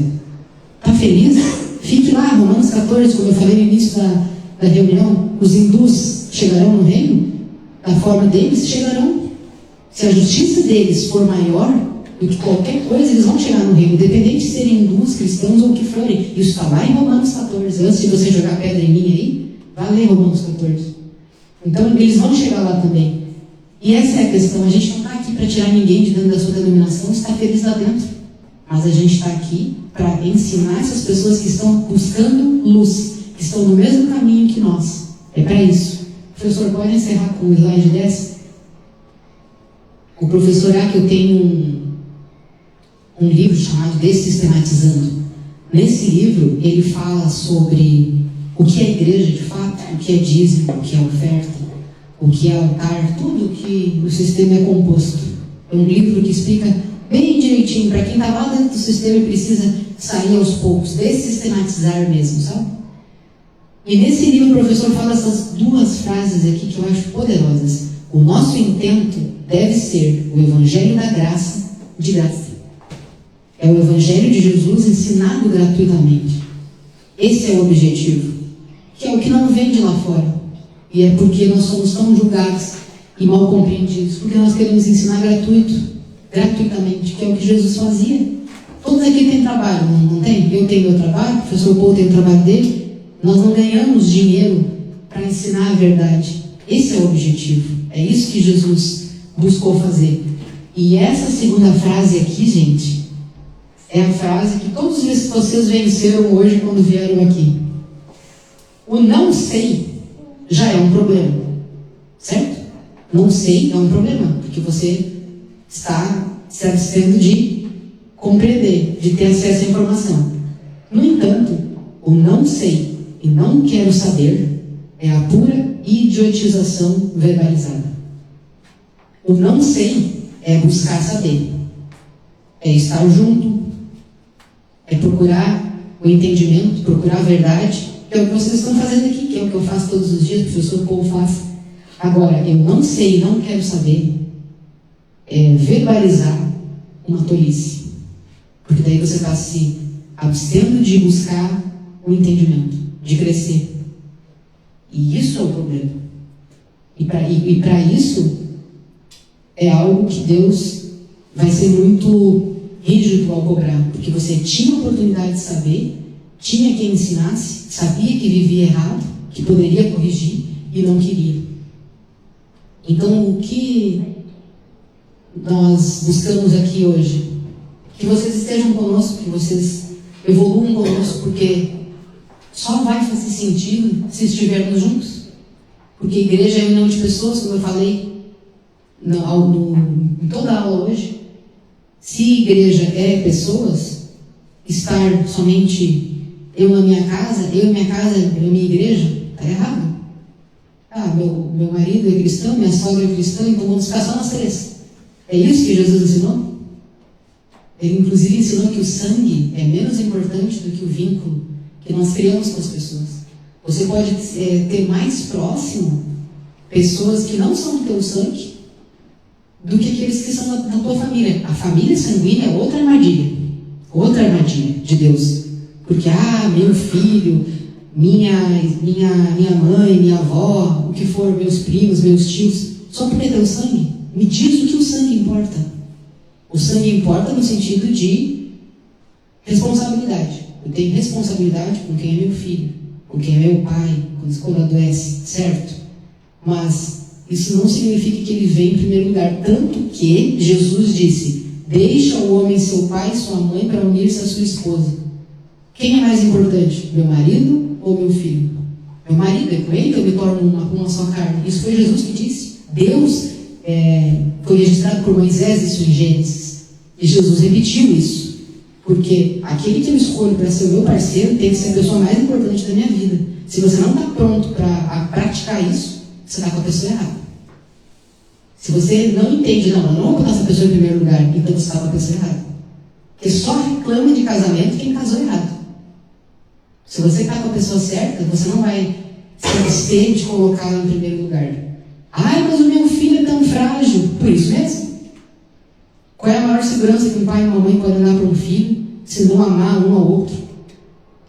Está feliz? Fique lá, Romanos 14, como eu falei no início da reunião. Os hindus chegarão no reino? Da forma deles, chegarão. Se a justiça deles for maior do que qualquer coisa, eles vão chegar no reino, independente de serem hindus, cristãos ou o que forem. Isso está lá em Romanos 14. Antes de você jogar pedra em mim aí, vai ler Romanos 14. Então, eles vão chegar lá também. E essa é a questão. A gente não está aqui para tirar ninguém de dentro da sua denominação, está feliz lá dentro. Mas a gente está aqui para ensinar essas pessoas que estão buscando luz, que estão no mesmo caminho que nós. É para isso. O professor, pode encerrar com o slide 10? O professor Aki, eu tenho um livro chamado Dessistematizando. Nesse livro, ele fala sobre o que é igreja de fato, o que é dízimo, o que é oferta, o que é altar, tudo que o sistema é composto. É um livro que explica bem direitinho, para quem está lá dentro do sistema e precisa sair aos poucos, dessistematizar mesmo, sabe? E nesse livro o professor fala essas duas frases aqui que eu acho poderosas. O nosso intento deve ser o Evangelho da graça de graça. É o Evangelho de Jesus ensinado gratuitamente. Esse é o objetivo, que é o que não vende lá fora. E é porque nós somos tão julgados e mal compreendidos, porque nós queremos ensinar gratuitamente, que é o que Jesus fazia. Todos aqui têm trabalho, não tem? Eu tenho meu trabalho, o professor Paul tem o trabalho dele. Nós não ganhamos dinheiro para ensinar a verdade. Esse é o objetivo. É isso que Jesus buscou fazer. E essa segunda frase aqui, gente, é a frase que todos vocês venceram hoje quando vieram aqui. O não sei já é um problema, certo? Não sei é um problema, porque você está se abstendo de compreender, de ter acesso à informação. No entanto, o não sei e não quero saber é a pura idiotização verbalizada. O não sei é buscar saber, é estar junto, é procurar o entendimento, procurar a verdade, que é o que vocês estão fazendo aqui, que é o que eu faço todos os dias, o professor Paul faz. Agora, eu não sei e não quero saber é verbalizar uma tolice, porque daí você está se abstendo de buscar o entendimento, de crescer. E isso é o problema. E para isso, é algo que Deus vai ser muito rígido ao cobrar, porque você tinha a oportunidade de saber, tinha quem ensinasse, sabia que vivia errado, que poderia corrigir e não queria. Então, o que nós buscamos aqui hoje? Que vocês estejam conosco, que vocês evoluam conosco, porque só vai fazer sentido se estivermos juntos. Porque a igreja é a união de pessoas, como eu falei em toda a aula hoje. Se igreja é pessoas, estar somente eu na minha casa, eu na minha igreja, está errado. Meu marido é cristão, minha sogra é cristã, então vamos ficar só nós três. É isso que Jesus ensinou? Ele inclusive ensinou que o sangue é menos importante do que o vínculo que nós criamos com as pessoas. Você pode ter mais próximo pessoas que não são do teu sangue do que aqueles que são da tua família. A família sanguínea é outra armadilha de Deus. Porque, meu filho, minha mãe, minha avó, o que for, meus primos, meus tios, só porque é teu sangue, me diz o que o sangue importa. O sangue importa no sentido de responsabilidade. Eu tenho responsabilidade com quem é meu filho, com quem é meu pai, quando adoece, certo? Mas isso não significa que ele vem em primeiro lugar. Tanto que Jesus disse: deixa o homem seu pai e sua mãe para unir-se à sua esposa. Quem é mais importante, meu marido ou meu filho? Meu marido, é com ele que eu me torno uma só carne. Isso foi Jesus que disse. Deus foi registrado por Moisés isso em Gênesis. E Jesus repetiu isso. Porque aquele que eu escolho para ser o meu parceiro tem que ser a pessoa mais importante da minha vida. Se você não está pronto para praticar isso, você está com a pessoa errada. Se você não entende, eu não vou botar essa pessoa em primeiro lugar, então você está com a pessoa errada. Porque só reclama de casamento quem casou errado. Se você está com a pessoa certa, você não vai se abster de colocá-la em primeiro lugar. Mas o meu filho é tão frágil. Por isso mesmo. Qual é a maior segurança que um pai e uma mãe podem dar para um filho, se não amar um ao outro?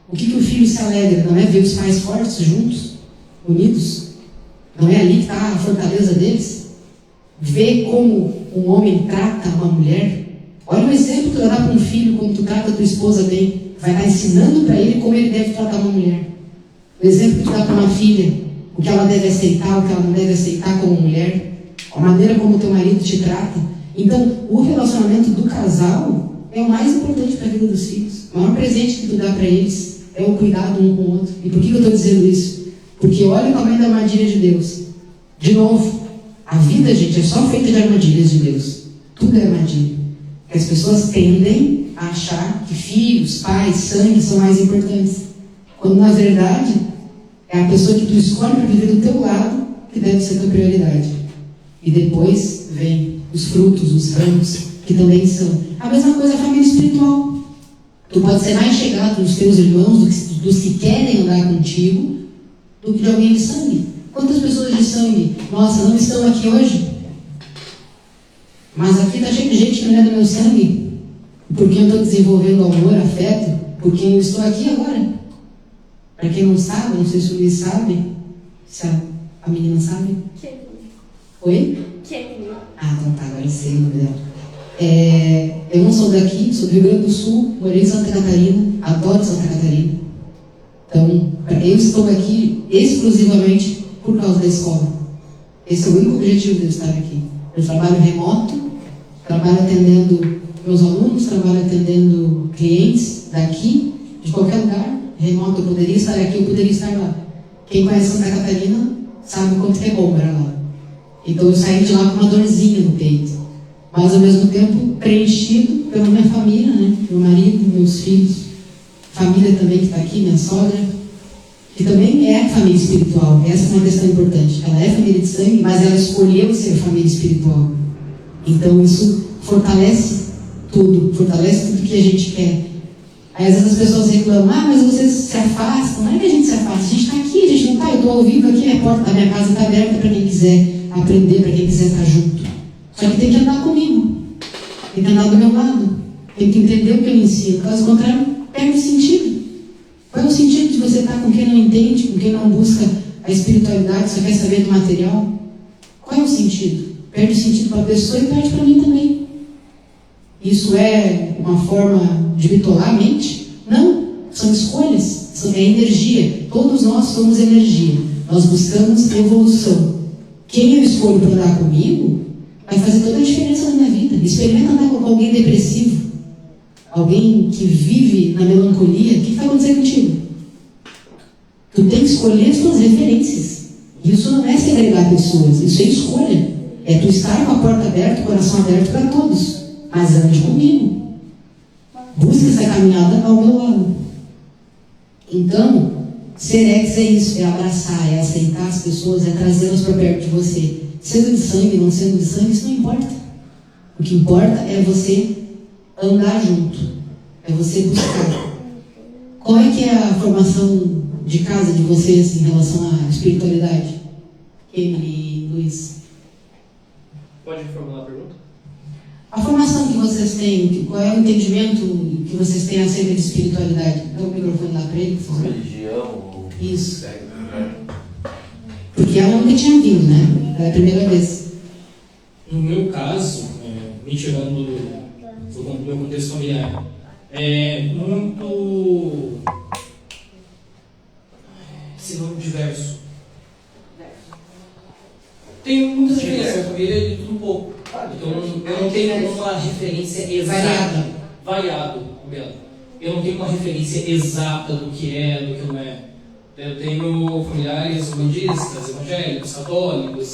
O que o filho se alegra? Não é ver os pais fortes juntos, unidos? Não é ali que está a fortaleza deles? Ver como um homem trata uma mulher? Olha o exemplo que tu dá para um filho quando tu trata a tua esposa bem. Vai estar ensinando para ele como ele deve tratar uma mulher. O exemplo que tu dá para uma filha, o que ela deve aceitar, o que ela não deve aceitar como mulher, a maneira como o teu marido te trata. Então, o relacionamento do casal é o mais importante para a vida dos filhos. O maior presente que tu dá para eles é o cuidado um com o outro. E por que eu estou dizendo isso? Porque olha o tamanho da armadilha de Deus. De novo, a vida, gente, é só feita de armadilhas de Deus. Tudo é armadilha. Porque as pessoas tendem a achar que filhos, pais, sangue são mais importantes. Quando, na verdade, é a pessoa que tu escolhe para viver do teu lado que deve ser a tua prioridade. E depois vem os frutos, os ramos, que também são. A mesma coisa a família espiritual. Tu pode ser mais chegado dos teus irmãos, dos que querem andar contigo, do que de alguém de sangue. Quantas pessoas de sangue, nossa, não estão aqui hoje? Mas aqui está cheio de gente que não é do meu sangue, porque eu estou desenvolvendo amor, afeto, porque eu estou aqui agora. Para quem não sabe, não sei se o Luiz sabe, se a menina sabe. Kenny. Oi? Kenny. Ah, então tá, agora eu sei o nome dela. Eu não sou daqui, sou do Rio Grande do Sul, morei em Santa Catarina, adoro Santa Catarina. Então, eu estou aqui exclusivamente por causa da escola. Esse é o único objetivo de eu estar aqui. Eu trabalho remoto, trabalho atendendo meus alunos, trabalho atendendo clientes daqui, de qualquer lugar. Remoto, eu poderia estar aqui, eu poderia estar lá. Quem conhece Santa Catarina sabe o quanto que é bom morar lá. Então eu saí de lá com uma dorzinha no peito, mas ao mesmo tempo preenchido pela minha família, né? Meu marido, meus filhos, família também que está aqui, minha sogra, que também é família espiritual. Essa é uma questão importante. Ela é família de sangue, mas ela escolheu ser família espiritual. Então isso fortalece tudo que a gente quer. Aí às vezes as pessoas reclamam, mas vocês se afastam. Não é que a gente se afasta, a gente está aqui, a gente não está. Eu estou ao vivo aqui, a porta da minha casa está aberta para quem quiser aprender, para quem quiser estar junto. Só que tem que andar comigo, tem que andar do meu lado, tem que entender o que eu ensino. Caso contrário, perde o sentido. Qual é o sentido de você estar com quem não entende, com quem não busca a espiritualidade, só quer saber do material? Qual é o sentido? Perde o sentido para a pessoa e perde para mim também. Isso é uma forma de bitolar a mente? Não, são escolhas, é energia. Todos nós somos energia. Nós buscamos evolução. Quem eu escolho para andar comigo vai fazer toda a diferença na minha vida. Experimenta andar com alguém depressivo, alguém que vive na melancolia. O que vai acontecer contigo? Tu tem que escolher as tuas referências. Isso não é segregar pessoas, isso é escolha. É tu estar com a porta aberta, o coração aberto para todos. Mas ande comigo. Busque essa caminhada ao meu lado. Então, ser ex é isso, é abraçar, é aceitar as pessoas, é trazê-las para perto de você. Sendo de sangue, não sendo de sangue, isso não importa. O que importa é você andar junto, é você buscar. Qual é que é a formação de casa de vocês em relação à espiritualidade? Emily e Luiz. Pode reformular a pergunta? A formação que vocês têm, qual é o entendimento que vocês têm acerca de espiritualidade? Dá o microfone lá para ele, por favor. Religião. Isso. Porque ela nunca tinha vindo, né? Era a primeira vez. No meu caso, me tirando do meu contexto familiar, é muito sinônimo diverso. Tem muitas referências na família de tudo um pouco. Então eu não tenho uma referência exata. Variado. Eu não tenho uma referência exata do que é, do que não é. Eu tenho familiares budistas, evangélicos, católicos,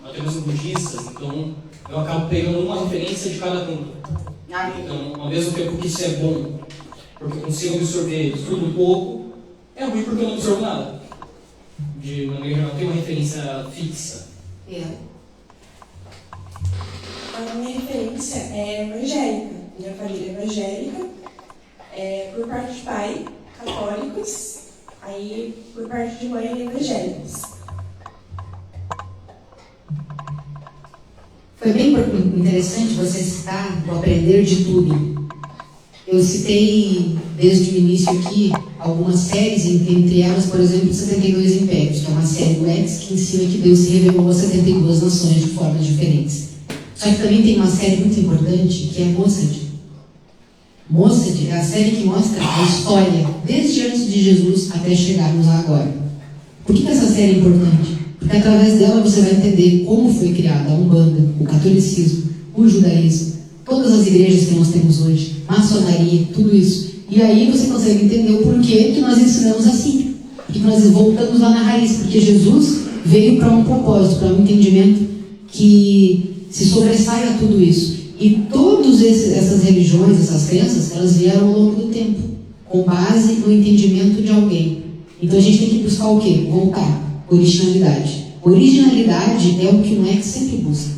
até mesmo budistas, então eu acabo pegando uma referência de cada um. Então, ao mesmo tempo que isso é bom, porque eu consigo absorver tudo um pouco, é ruim porque eu não absorvo nada. De maneira geral, não tenho uma referência fixa. A minha referência é evangélica. Minha família é evangélica, por parte de pai, católicos, aí por parte de mãe, evangélicos. Foi bem interessante você citar o aprender de tudo. Eu citei desde o início aqui algumas séries, entre elas, por exemplo, 72 Impérios, que é uma série do X que ensina que Deus se revelou a 72 nações de formas diferentes. Só que também tem uma série muito importante que é Mossad. Mossad é a série que mostra a história desde antes de Jesus até chegarmos lá agora. Por que essa série é importante? Porque através dela você vai entender como foi criada a Umbanda, o catolicismo, o judaísmo, todas as igrejas que nós temos hoje, maçonaria, tudo isso. E aí você consegue entender o porquê que nós ensinamos assim. Porque nós voltamos lá na raiz, porque Jesus veio para um propósito, para um entendimento que se sobressai a tudo isso. E todas essas religiões, essas crenças, elas vieram ao longo do tempo, com base no entendimento de alguém. Então a gente tem que buscar o quê? Voltar. Originalidade. Originalidade é o que o X sempre busca.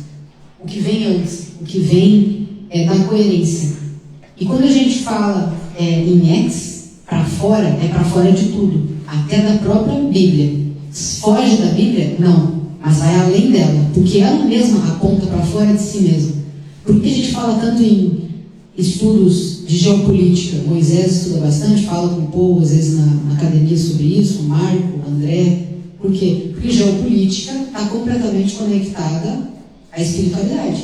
O que vem antes, o que vem é da coerência. E quando a gente fala em ex, para fora, é para fora de tudo, até da própria Bíblia. Foge da Bíblia? Não, mas vai além dela, porque ela mesma aponta para fora de si mesma. Por que a gente fala tanto em estudos de geopolítica? Moisés estuda bastante, fala com o povo, às vezes na academia sobre isso, o Marco, o André. Por quê? Porque geopolítica está completamente conectada à espiritualidade,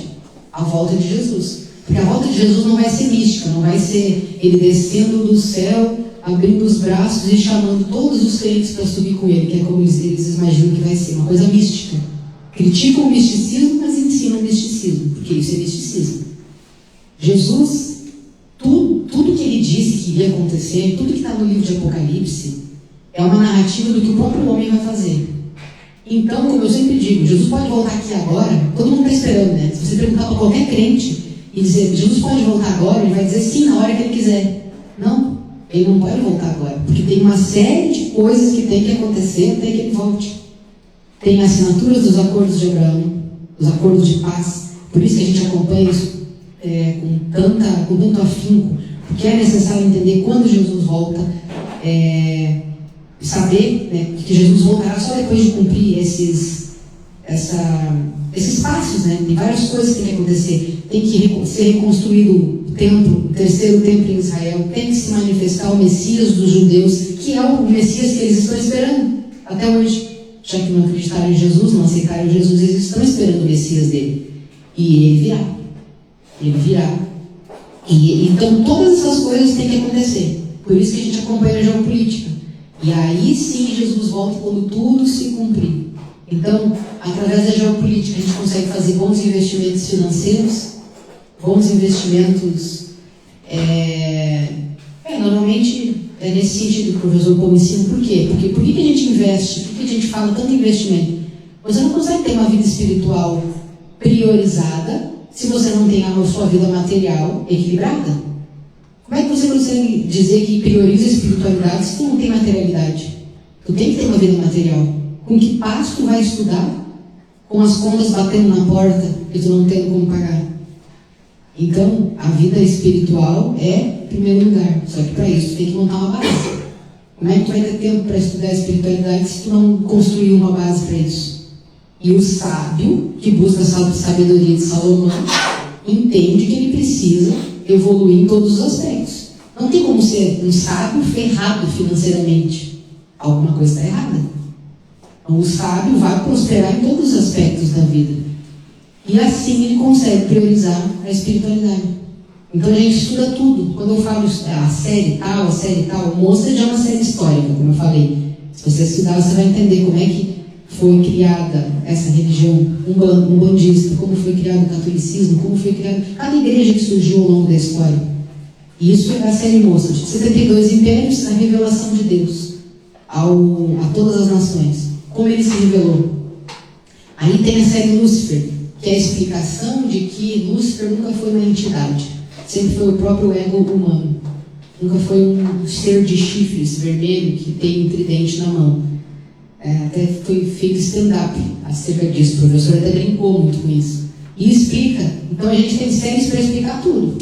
à volta de Jesus. Porque a volta de Jesus não vai ser mística, não vai ser ele descendo do céu, abrindo os braços e chamando todos os crentes para subir com ele, que é como eles imaginam que vai ser, uma coisa mística. Criticam o misticismo, mas ensinam o misticismo, porque isso é misticismo. Jesus, tudo que ele disse que iria acontecer, tudo que está no livro de Apocalipse, é uma narrativa do que o próprio homem vai fazer. Então, como eu sempre digo, Jesus pode voltar aqui agora, todo mundo está esperando, né? Se você perguntar para qualquer crente e dizer, Jesus pode voltar agora, ele vai dizer sim na hora que ele quiser. Não, ele não pode voltar agora, porque tem uma série de coisas que tem que acontecer até que ele volte. Tem assinaturas dos acordos de Abraão, os acordos de paz, por isso que a gente acompanha isso com tanto afinco, porque é necessário entender quando Jesus volta, saber, né, que Jesus voltará só depois de cumprir esses passos, né? Tem várias coisas que tem que acontecer. Tem que ser reconstruído o templo, o terceiro templo em Israel, tem que se manifestar o Messias dos judeus, que é o Messias que eles estão esperando até hoje. Já que não acreditaram em Jesus, não aceitaram Jesus, eles estão esperando o Messias dele. E ele virá. Ele virá. Então todas essas coisas têm que acontecer. Por isso que a gente acompanha a geopolítica. E aí sim Jesus volta quando tudo se cumprir. Então, através da geopolítica, a gente consegue fazer bons investimentos financeiros, bons investimentos. Normalmente é nesse sentido que o professor Paulo ensina. Por quê? Porque por que a gente investe? Por que a gente fala tanto em investimento? Você não consegue ter uma vida espiritual priorizada se você não tem a sua vida material equilibrada. Como é que você consegue dizer que prioriza a espiritualidade se tu não tem materialidade? Tu tem que ter uma vida material. Com que paz tu vai estudar? Com as contas batendo na porta e tu não tendo como pagar. Então, a vida espiritual é em primeiro lugar. Só que para isso tu tem que montar uma base. Como é que tu vai ter tempo para estudar a espiritualidade se tu não construir uma base para isso? E o sábio, que busca a sabedoria de Salomão, entende que ele precisa evoluir em todos os aspectos. Não tem como ser um sábio ferrado financeiramente. Alguma coisa está errada. Então, o sábio vai prosperar em todos os aspectos da vida. E assim ele consegue priorizar a espiritualidade. Então a gente estuda tudo. Quando eu falo a série tal, o Mostert é uma série histórica, como eu falei. Se você estudar, você vai entender como é que foi criada essa religião umbandista, como foi criado o catolicismo, como foi criado cada igreja que surgiu ao longo da história. E isso é a série Mostert. 72 impérios, a revelação de Deus a todas as nações. Como ele se revelou. Aí tem a série Lúcifer, que é a explicação de que Lúcifer nunca foi uma entidade. Sempre foi o próprio ego humano. Nunca foi um ser de chifres vermelho que tem um tridente na mão. Até foi feito stand-up acerca disso. O professor até brincou muito com isso. E explica. Então a gente tem séries para explicar tudo.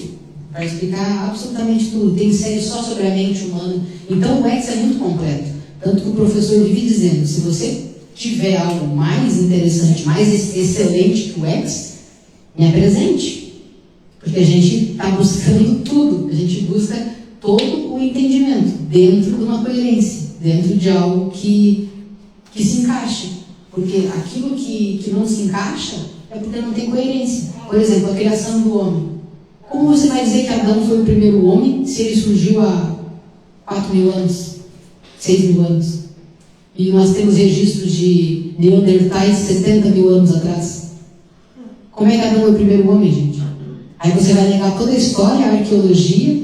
Para explicar absolutamente tudo. Tem séries só sobre a mente humana. Então o X é muito completo. Tanto que o professor vive dizendo, se você tiver algo mais interessante, mais excelente que o X, me apresente. Porque a gente está buscando tudo. A gente busca todo o entendimento dentro de uma coerência, dentro de algo que se encaixe. Porque aquilo que não se encaixa é porque não tem coerência. Por exemplo, a criação do homem. Como você vai dizer que Adão foi o primeiro homem se ele surgiu há 4.000 anos? 6.000 anos. E nós temos registros de Neandertais 70.000 anos atrás. Como é que Adão foi o primeiro homem, gente? Aí você vai negar toda a história, a arqueologia,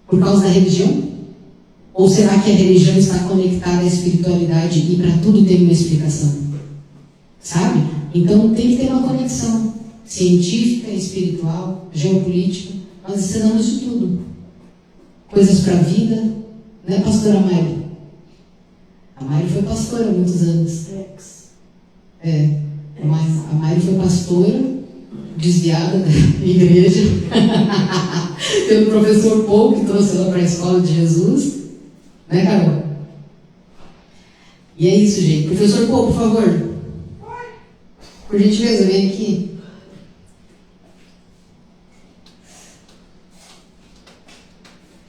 por causa da religião? Ou será que a religião está conectada à espiritualidade e para tudo tem uma explicação? Sabe? Então tem que ter uma conexão científica, espiritual, geopolítica. Nós ensinamos de tudo. Coisas para a vida. Não é, pastora Mari? A Mari foi pastora há muitos anos. A Mari foi pastora desviada da igreja, pelo professor Paul, que trouxe ela para a escola de Jesus. Né, Carol? E é isso, gente. Professor Paul, por favor. Por gentileza, vem aqui.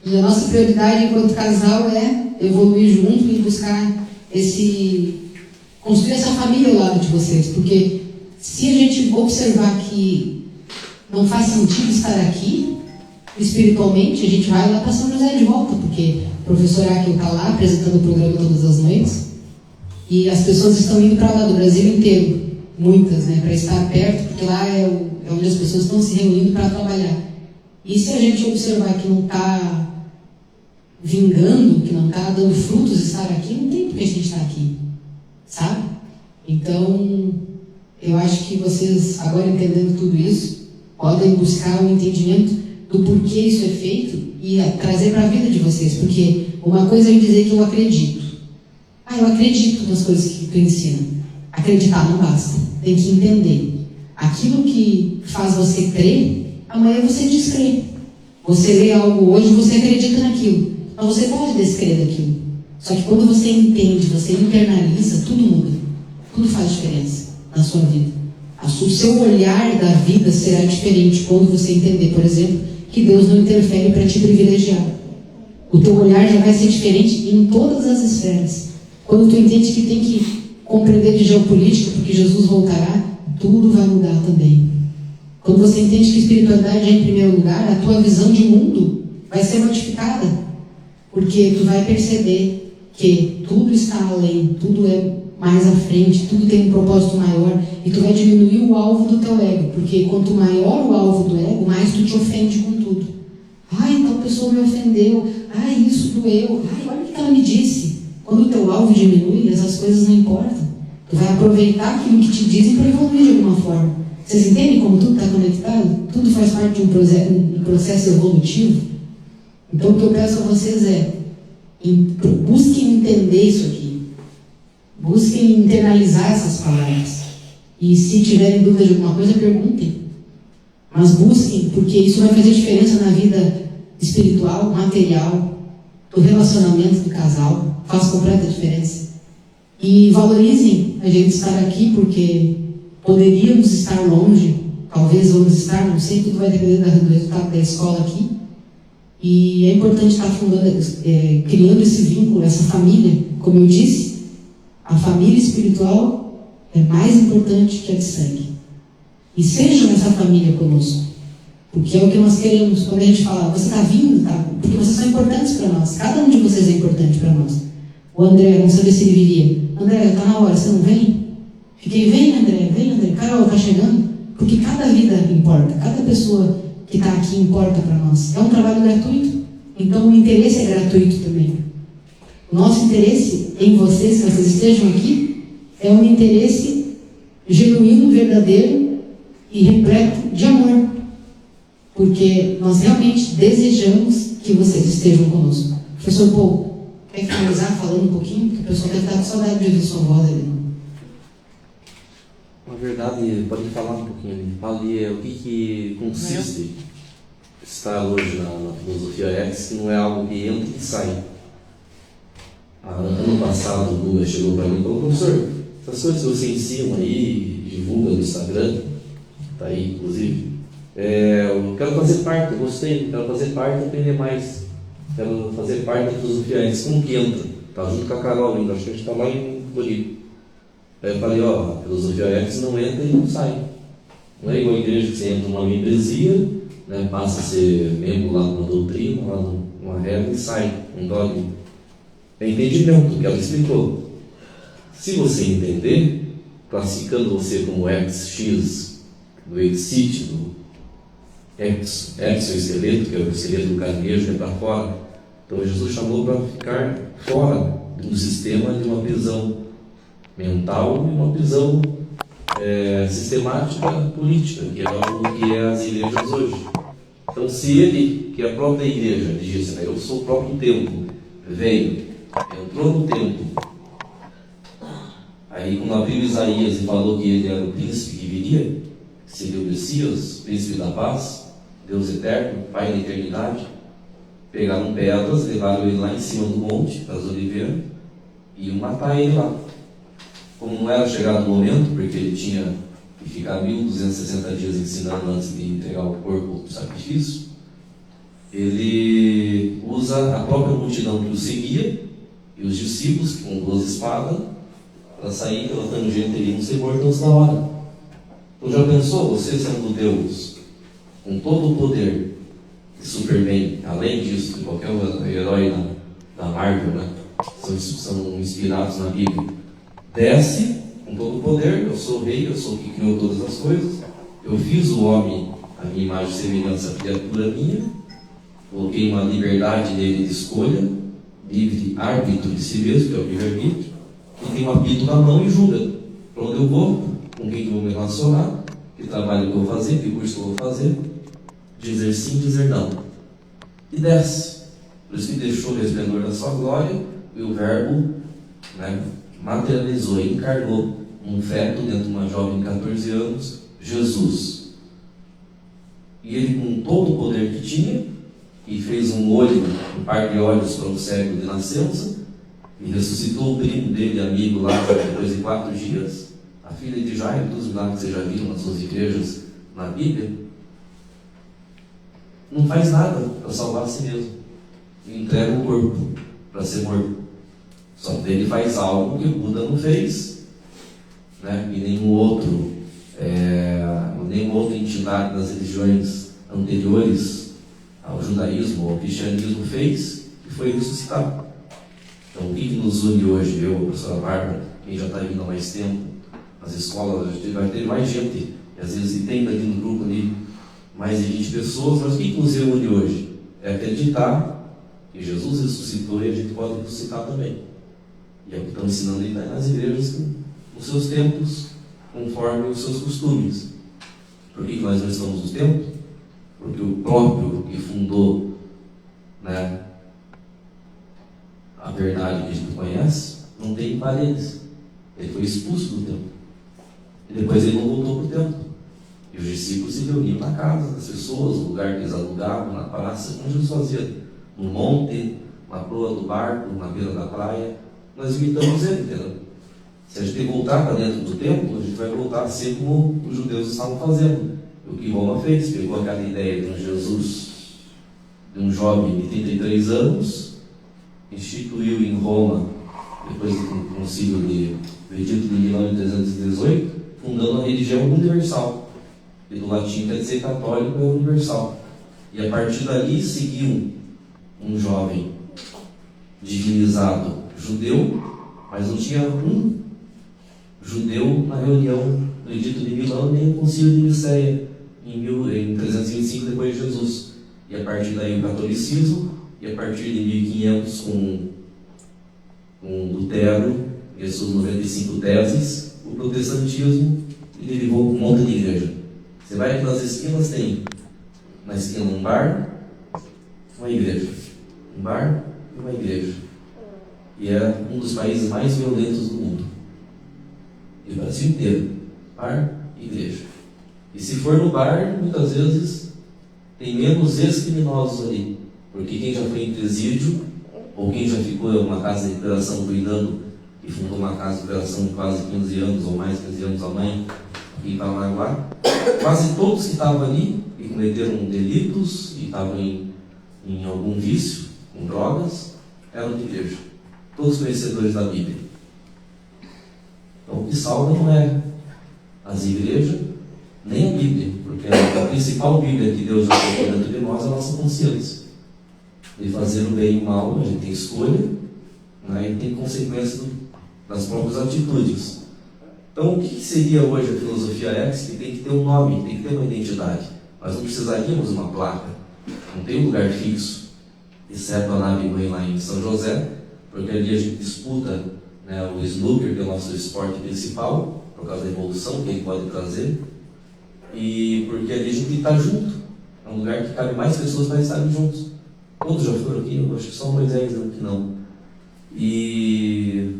E a nossa prioridade enquanto casal é evoluir junto e buscar construir essa família ao lado de vocês. Porque se a gente observar que não faz sentido estar aqui, espiritualmente, a gente vai lá para São José de volta, porque o professor Akil está lá apresentando o programa todas as noites, e as pessoas estão indo para lá do Brasil inteiro, muitas, né, para estar perto, porque lá é onde as pessoas estão se reunindo para trabalhar. E se a gente observar que não está vingando, que não está dando frutos estar aqui, não tem por que a gente estar aqui, sabe? Então, eu acho que vocês, agora entendendo tudo isso, podem buscar um entendimento do porquê isso é feito e trazer para a vida de vocês. Porque uma coisa é eu dizer que eu acredito. Eu acredito nas coisas que tu ensina. Acreditar não basta. Tem que entender. Aquilo que faz você crer, amanhã você descrê. Você lê algo hoje, você acredita naquilo. Mas você pode descrer daquilo. Só que quando você entende, você internaliza, tudo muda. Tudo faz diferença na sua vida. O seu olhar da vida será diferente quando você entender, por exemplo, que Deus não interfere para te privilegiar. O teu olhar já vai ser diferente em todas as esferas. Quando tu entende que tem que compreender de geopolítica, porque Jesus voltará, tudo vai mudar também. Quando você entende que espiritualidade é em primeiro lugar, a tua visão de mundo vai ser modificada. Porque tu vai perceber que tudo está além, tudo é mais à frente, tudo tem um propósito maior, e tu vai diminuir o alvo do teu ego, porque quanto maior o alvo do ego, mais tu te ofende com tudo. Tal pessoa me ofendeu, isso doeu, olha o que ela me disse. Quando o teu alvo diminui, essas coisas não importam. Tu vai aproveitar aquilo que te dizem para evoluir de alguma forma. Vocês entendem como tudo está conectado? Tudo faz parte de um processo evolutivo. Então o que eu peço a vocês é, busquem entender isso aqui. Busquem internalizar essas palavras. E se tiverem dúvida de alguma coisa, perguntem. Mas busquem, porque isso vai fazer diferença na vida espiritual, material, do relacionamento do casal. Faz completa diferença. E valorizem a gente estar aqui, porque poderíamos estar longe, talvez vamos estar, não sei, tudo vai depender do resultado da escola aqui. E é importante estar criando esse vínculo, essa família. Como eu disse, a família espiritual é mais importante que a de sangue. E sejam essa família conosco. Porque é o que nós queremos. Quando a gente fala, você está vindo, tá? Porque vocês são importantes para nós. Cada um de vocês é importante para nós. O André, vamos saber se ele viria. André, está na hora, você não vem? Fiquei, vem André. Carol, está chegando? Porque cada vida importa. Cada pessoa que está aqui importa para nós. É um trabalho gratuito. Então o interesse é gratuito também. O nosso interesse em vocês, que vocês estejam aqui, é um interesse genuíno, verdadeiro e repleto de amor. Porque nós realmente desejamos que vocês estejam conosco. Professor Paul, quer finalizar falando um pouquinho? Porque o pessoal deve estar com saudade de ouvir sua voz ali. Na verdade, pode falar um pouquinho ali. Fale o que consiste estar hoje na filosofia X, que não é algo que entra e sai. Ano passado o Guga chegou para mim e falou, professor, essas coisas que você ensina aí, divulga no Instagram, está aí inclusive, eu quero fazer parte, eu gostei, quero fazer parte e aprender mais, quero fazer parte da filosofia X. Como que entra? Está junto com a Carol ainda, acho que a gente está lá em Floripa. Aí eu falei, a filosofia X não entra e não sai. Não é igual a igreja que você entra numa membresia, né, passa a ser membro lá numa doutrina, lá numa regra e sai, um dogma. É entendimento, que ela explicou. Se você entender, classificando você como X, do Exit, do X é o esqueleto, que é o esqueleto do caranguejo, que é para fora. Então Jesus chamou para ficar fora do sistema de uma prisão mental e uma prisão sistemática política, que é o que é as igrejas hoje. Então, se ele, que é a própria igreja, disse, né, eu sou o próprio templo, veio, entrou no templo, aí quando abriu Isaías e falou que ele era o príncipe que viria, que seria o Messias, príncipe da paz, Deus eterno, Pai da eternidade, pegaram pedras, levaram ele lá em cima do monte, das oliveiras, e iam matar ele lá. Como não era chegado o momento, porque ele tinha que ficar 1260 dias ensinando antes de entregar o corpo do sacrifício, ele usa a própria multidão que o seguia e os discípulos com 12 espadas para sair pela tangente e não ser mortos na hora. Então já pensou, você sendo Deus, com todo o poder de Superman, além disso, de qualquer herói da Marvel, né? São inspirados na Bíblia, desce com todo o poder, eu sou o rei, eu sou o que criou todas as coisas, eu fiz o homem, a minha imagem e semelhança, a criatura minha, coloquei uma liberdade nele de escolha, livre árbitro de si mesmo, que é o livre-arbítrio, e tem um apito na mão e julga para onde eu vou, com quem eu vou me relacionar, que trabalho que eu vou fazer, que curso que eu vou fazer, dizer sim, dizer não. E desce. Por isso que deixou o resplendor da sua glória, e o Verbo, né, materializou e encarnou um feto dentro de uma jovem de 14 anos, Jesus. E ele, com todo o poder que tinha, e fez um par de olhos para o cego de nascença, e ressuscitou o primo dele, amigo lá, depois de 4 dias, a filha de Jairo, dos milagres que vocês já viram nas suas igrejas, na Bíblia, não faz nada para salvar a si mesmo. E entrega o corpo para ser morto. Só que ele faz algo que o Buda não fez, né? E nenhuma outra entidade das religiões anteriores ao judaísmo ou ao cristianismo fez, que foi ressuscitar. Então, o que nos une hoje, eu, a professora Bárbara, quem já está vindo há mais tempo, as escolas, vai ter mais gente, e às vezes tem ali no grupo ali mais de 20 pessoas, mas o que nos une hoje? É acreditar que Jesus ressuscitou e a gente pode ressuscitar também. E é o que estão ensinando aí nas igrejas, nos seus templos, conforme os seus costumes. Por que nós não estamos nos templos? Porque o próprio que fundou, né, a verdade que a gente conhece, não tem paredes. Ele foi expulso do templo. E depois ele não voltou para o templo. E os discípulos se reuniam na casa das pessoas, no lugar que eles alugavam, na praça, como Jesus fazia. No monte, na proa do barco, na beira da praia. Nós imitamos ele, entendeu? Se a gente voltar para dentro do templo, a gente vai voltar a ser como os judeus estavam fazendo. O que Roma fez, pegou aquela ideia de um Jesus, de um jovem de 33 anos, instituiu em Roma, depois do concílio do Edito de Milão em 318, fundando a religião universal. E do latim quer dizer católico é universal. E a partir dali seguiu um jovem divinizado judeu, mas não tinha um judeu na reunião do Edito de Milão nem no concílio de Nicéia em 325 depois de Jesus. E a partir daí o catolicismo, e a partir de 1500 com Lutero e as suas 95 teses, o protestantismo, e derivou um monte de igreja. Você vai aqui nas esquinas, tem na esquina um bar, uma igreja. Um bar e uma igreja. E é um dos países mais violentos do mundo. E o Brasil inteiro. Bar e igreja. E se for no bar, muitas vezes tem menos ex-criminosos ali. Porque quem já foi em presídio, ou quem já ficou em uma casa de recuperação cuidando, e fundou uma casa de recuperação de quase 15 anos ou mais, 15 anos a mãe, aqui em Paranaguá, quase todos que estavam ali e cometeram delitos e estavam em algum vício, com drogas, eram de igreja. Todos conhecedores da Bíblia. Então, o que salva não é as igrejas, nem a Bíblia, porque a principal Bíblia que Deus já colocou dentro de nós é a nossa consciência. De fazer o bem e o mal, a gente tem escolha, né, e tem consequência das próprias atitudes. Então, o que seria hoje a filosofia X? Que tem que ter um nome, tem que ter uma identidade. Nós não precisaríamos de uma placa, não tem um lugar fixo, exceto a nave mãe lá em São José, porque ali a gente disputa, né, o snooker, que é o nosso esporte principal, por causa da evolução que ele pode trazer, e porque ali a gente está junto, é um lugar que cabe mais pessoas para estarem juntos. Todos já foram aqui, eu acho que só Moisés que não. E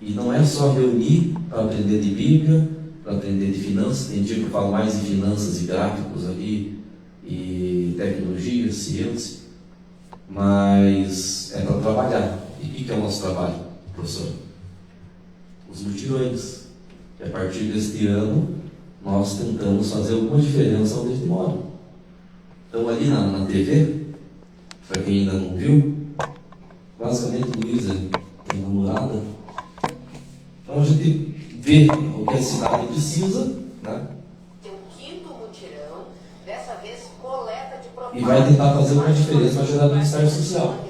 não é só reunir para aprender de Bíblia, para aprender de finanças. Tem dia que eu falo mais de finanças e gráficos ali, e tecnologia, ciência, mas é para trabalhar. E o que é o nosso trabalho, professor? Os mutirões. E a partir deste ano, nós tentamos fazer alguma diferença onde a gente mora. Então, ali na TV, para quem ainda não viu, basicamente Luísa tem namorada. Então, a gente vê o que a cidade precisa, né? Tem um quinto mutirão, dessa vez coleta de propaganda. E vai tentar fazer uma diferença para gerar bem-estar social.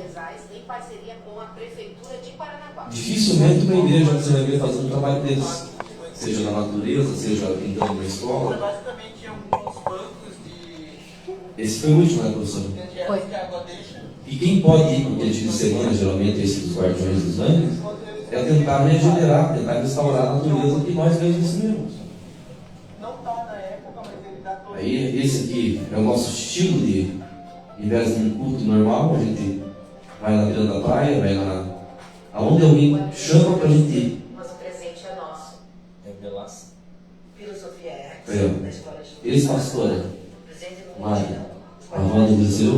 Em parceria com a Prefeitura de Paranaguá. Dificilmente uma igreja você vai ver fazendo um trabalho desse, seja na natureza, seja pintando uma escola. Basicamente, alguns bancos de Esse foi o último, né, professor? Foi. que a água deixa. E quem pode ir com aquele fim de semana, geralmente esse dos guardiões dos anjos, é tentar regenerar, tentar restaurar a natureza que nós mesmos destruímos. Não está na época, mas ele dá todo. Aí, esse aqui é o nosso estilo de, em vez de um culto normal, a gente vai na beira da praia, vai lá aonde alguém chama para a gente ir. Mas o presente é nosso. Revelação. Filosofia é É. da escola de Ex-pastora, presente no Mário, a avó do Brasil,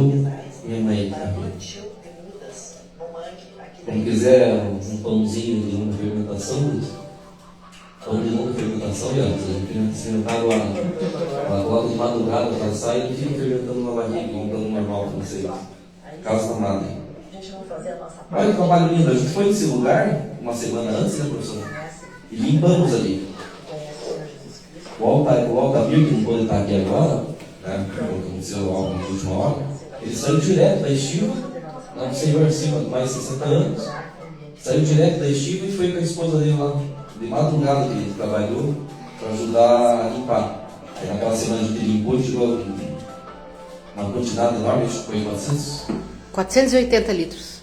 minha mãe. para plantio de mudas no mangue aqui da Quem quiser um pãozinho de longa fermentação, pão de longa fermentação, e a gente fermentar agora. Ela coloca de madrugada para sair e fica fermentando na barriga, montando normal para vocês. Casa da madre. A gente não fazer a nossa Olha que trabalho lindo. A gente foi nesse lugar uma semana antes, né, professor? E limpamos ali. conhece o Senhor Jesus Cristo. O Altamir, que não pode estar aqui agora, né, porque aconteceu algo na última hora, ele saiu direto da estiva, um senhor acima de mais de 60 anos, saiu direto da estiva e foi com a esposa dele lá, de madrugada que ele trabalhou, para ajudar a limpar. Aí naquela semana a gente limpou e tirou uma quantidade enorme, acho que foi 480 litros.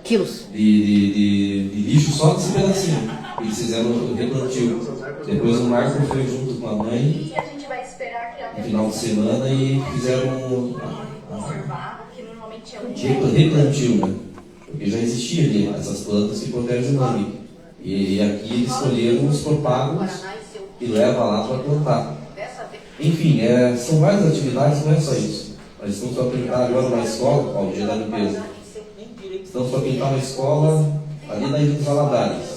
quilos de lixo só desse pedacinho. Eles fizeram o replantio. Depois o Marco foi junto com a mãe E a gente vai esperar que no final de semana e fizeram conservado, que normalmente é replantio, né? Porque já existia ali essas plantas que protegem o mangue. E aqui eles escolheram os propagos e levam lá para plantar. Enfim, são várias atividades, não é só isso. Nós estamos para pintar agora uma escola, ó, o dia da limpeza. Estamos para pintar uma escola ali na Ilha dos Valadares.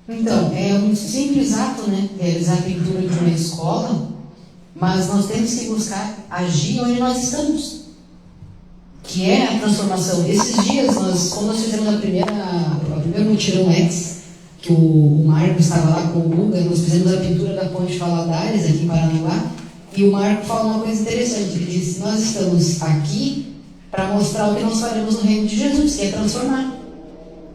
Então, é um simples ato, né? Realizar a pintura de uma escola, mas nós temos que buscar agir onde nós estamos, que é a transformação. Esses dias, quando nós fizemos o primeiro mutirão X, que o Marco estava lá com o Guga, nós fizemos a pintura da Ponte Valadares, aqui em Paranaguá, e o Marco fala uma coisa interessante, ele disse: nós estamos aqui para mostrar o que nós faremos no reino de Jesus, que é transformar.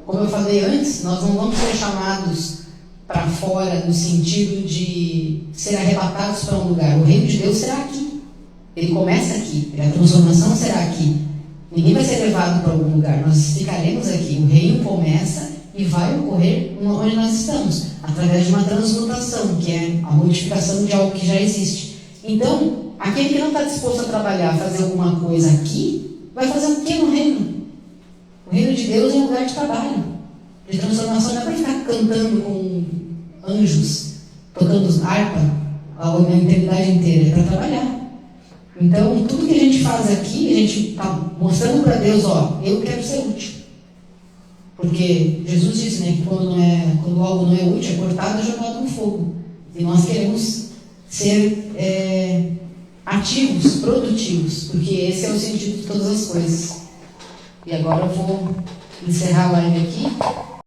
Como eu falei antes, nós não vamos ser chamados para fora no sentido de ser arrebatados para um lugar. O reino de Deus será aqui. Ele começa aqui. A transformação será aqui. Ninguém vai ser levado para algum lugar. Nós ficaremos aqui. O reino começa e vai ocorrer onde nós estamos, através de uma transmutação, que é a modificação de algo que já existe. Então, aquele que não está disposto a trabalhar, fazer alguma coisa aqui, vai fazer o que no reino? O reino de Deus é um lugar de trabalho, de transformação. Não é para ficar cantando com anjos, tocando harpa a eternidade inteira, é para trabalhar. Então, tudo que a gente faz aqui, a gente está mostrando para Deus: ó, eu quero ser útil. Porque Jesus disse, né, que quando algo não é útil, é cortado e jogado no fogo. E nós queremos ser ativos, produtivos, porque esse é o sentido de todas as coisas. E agora eu vou encerrar a live aqui.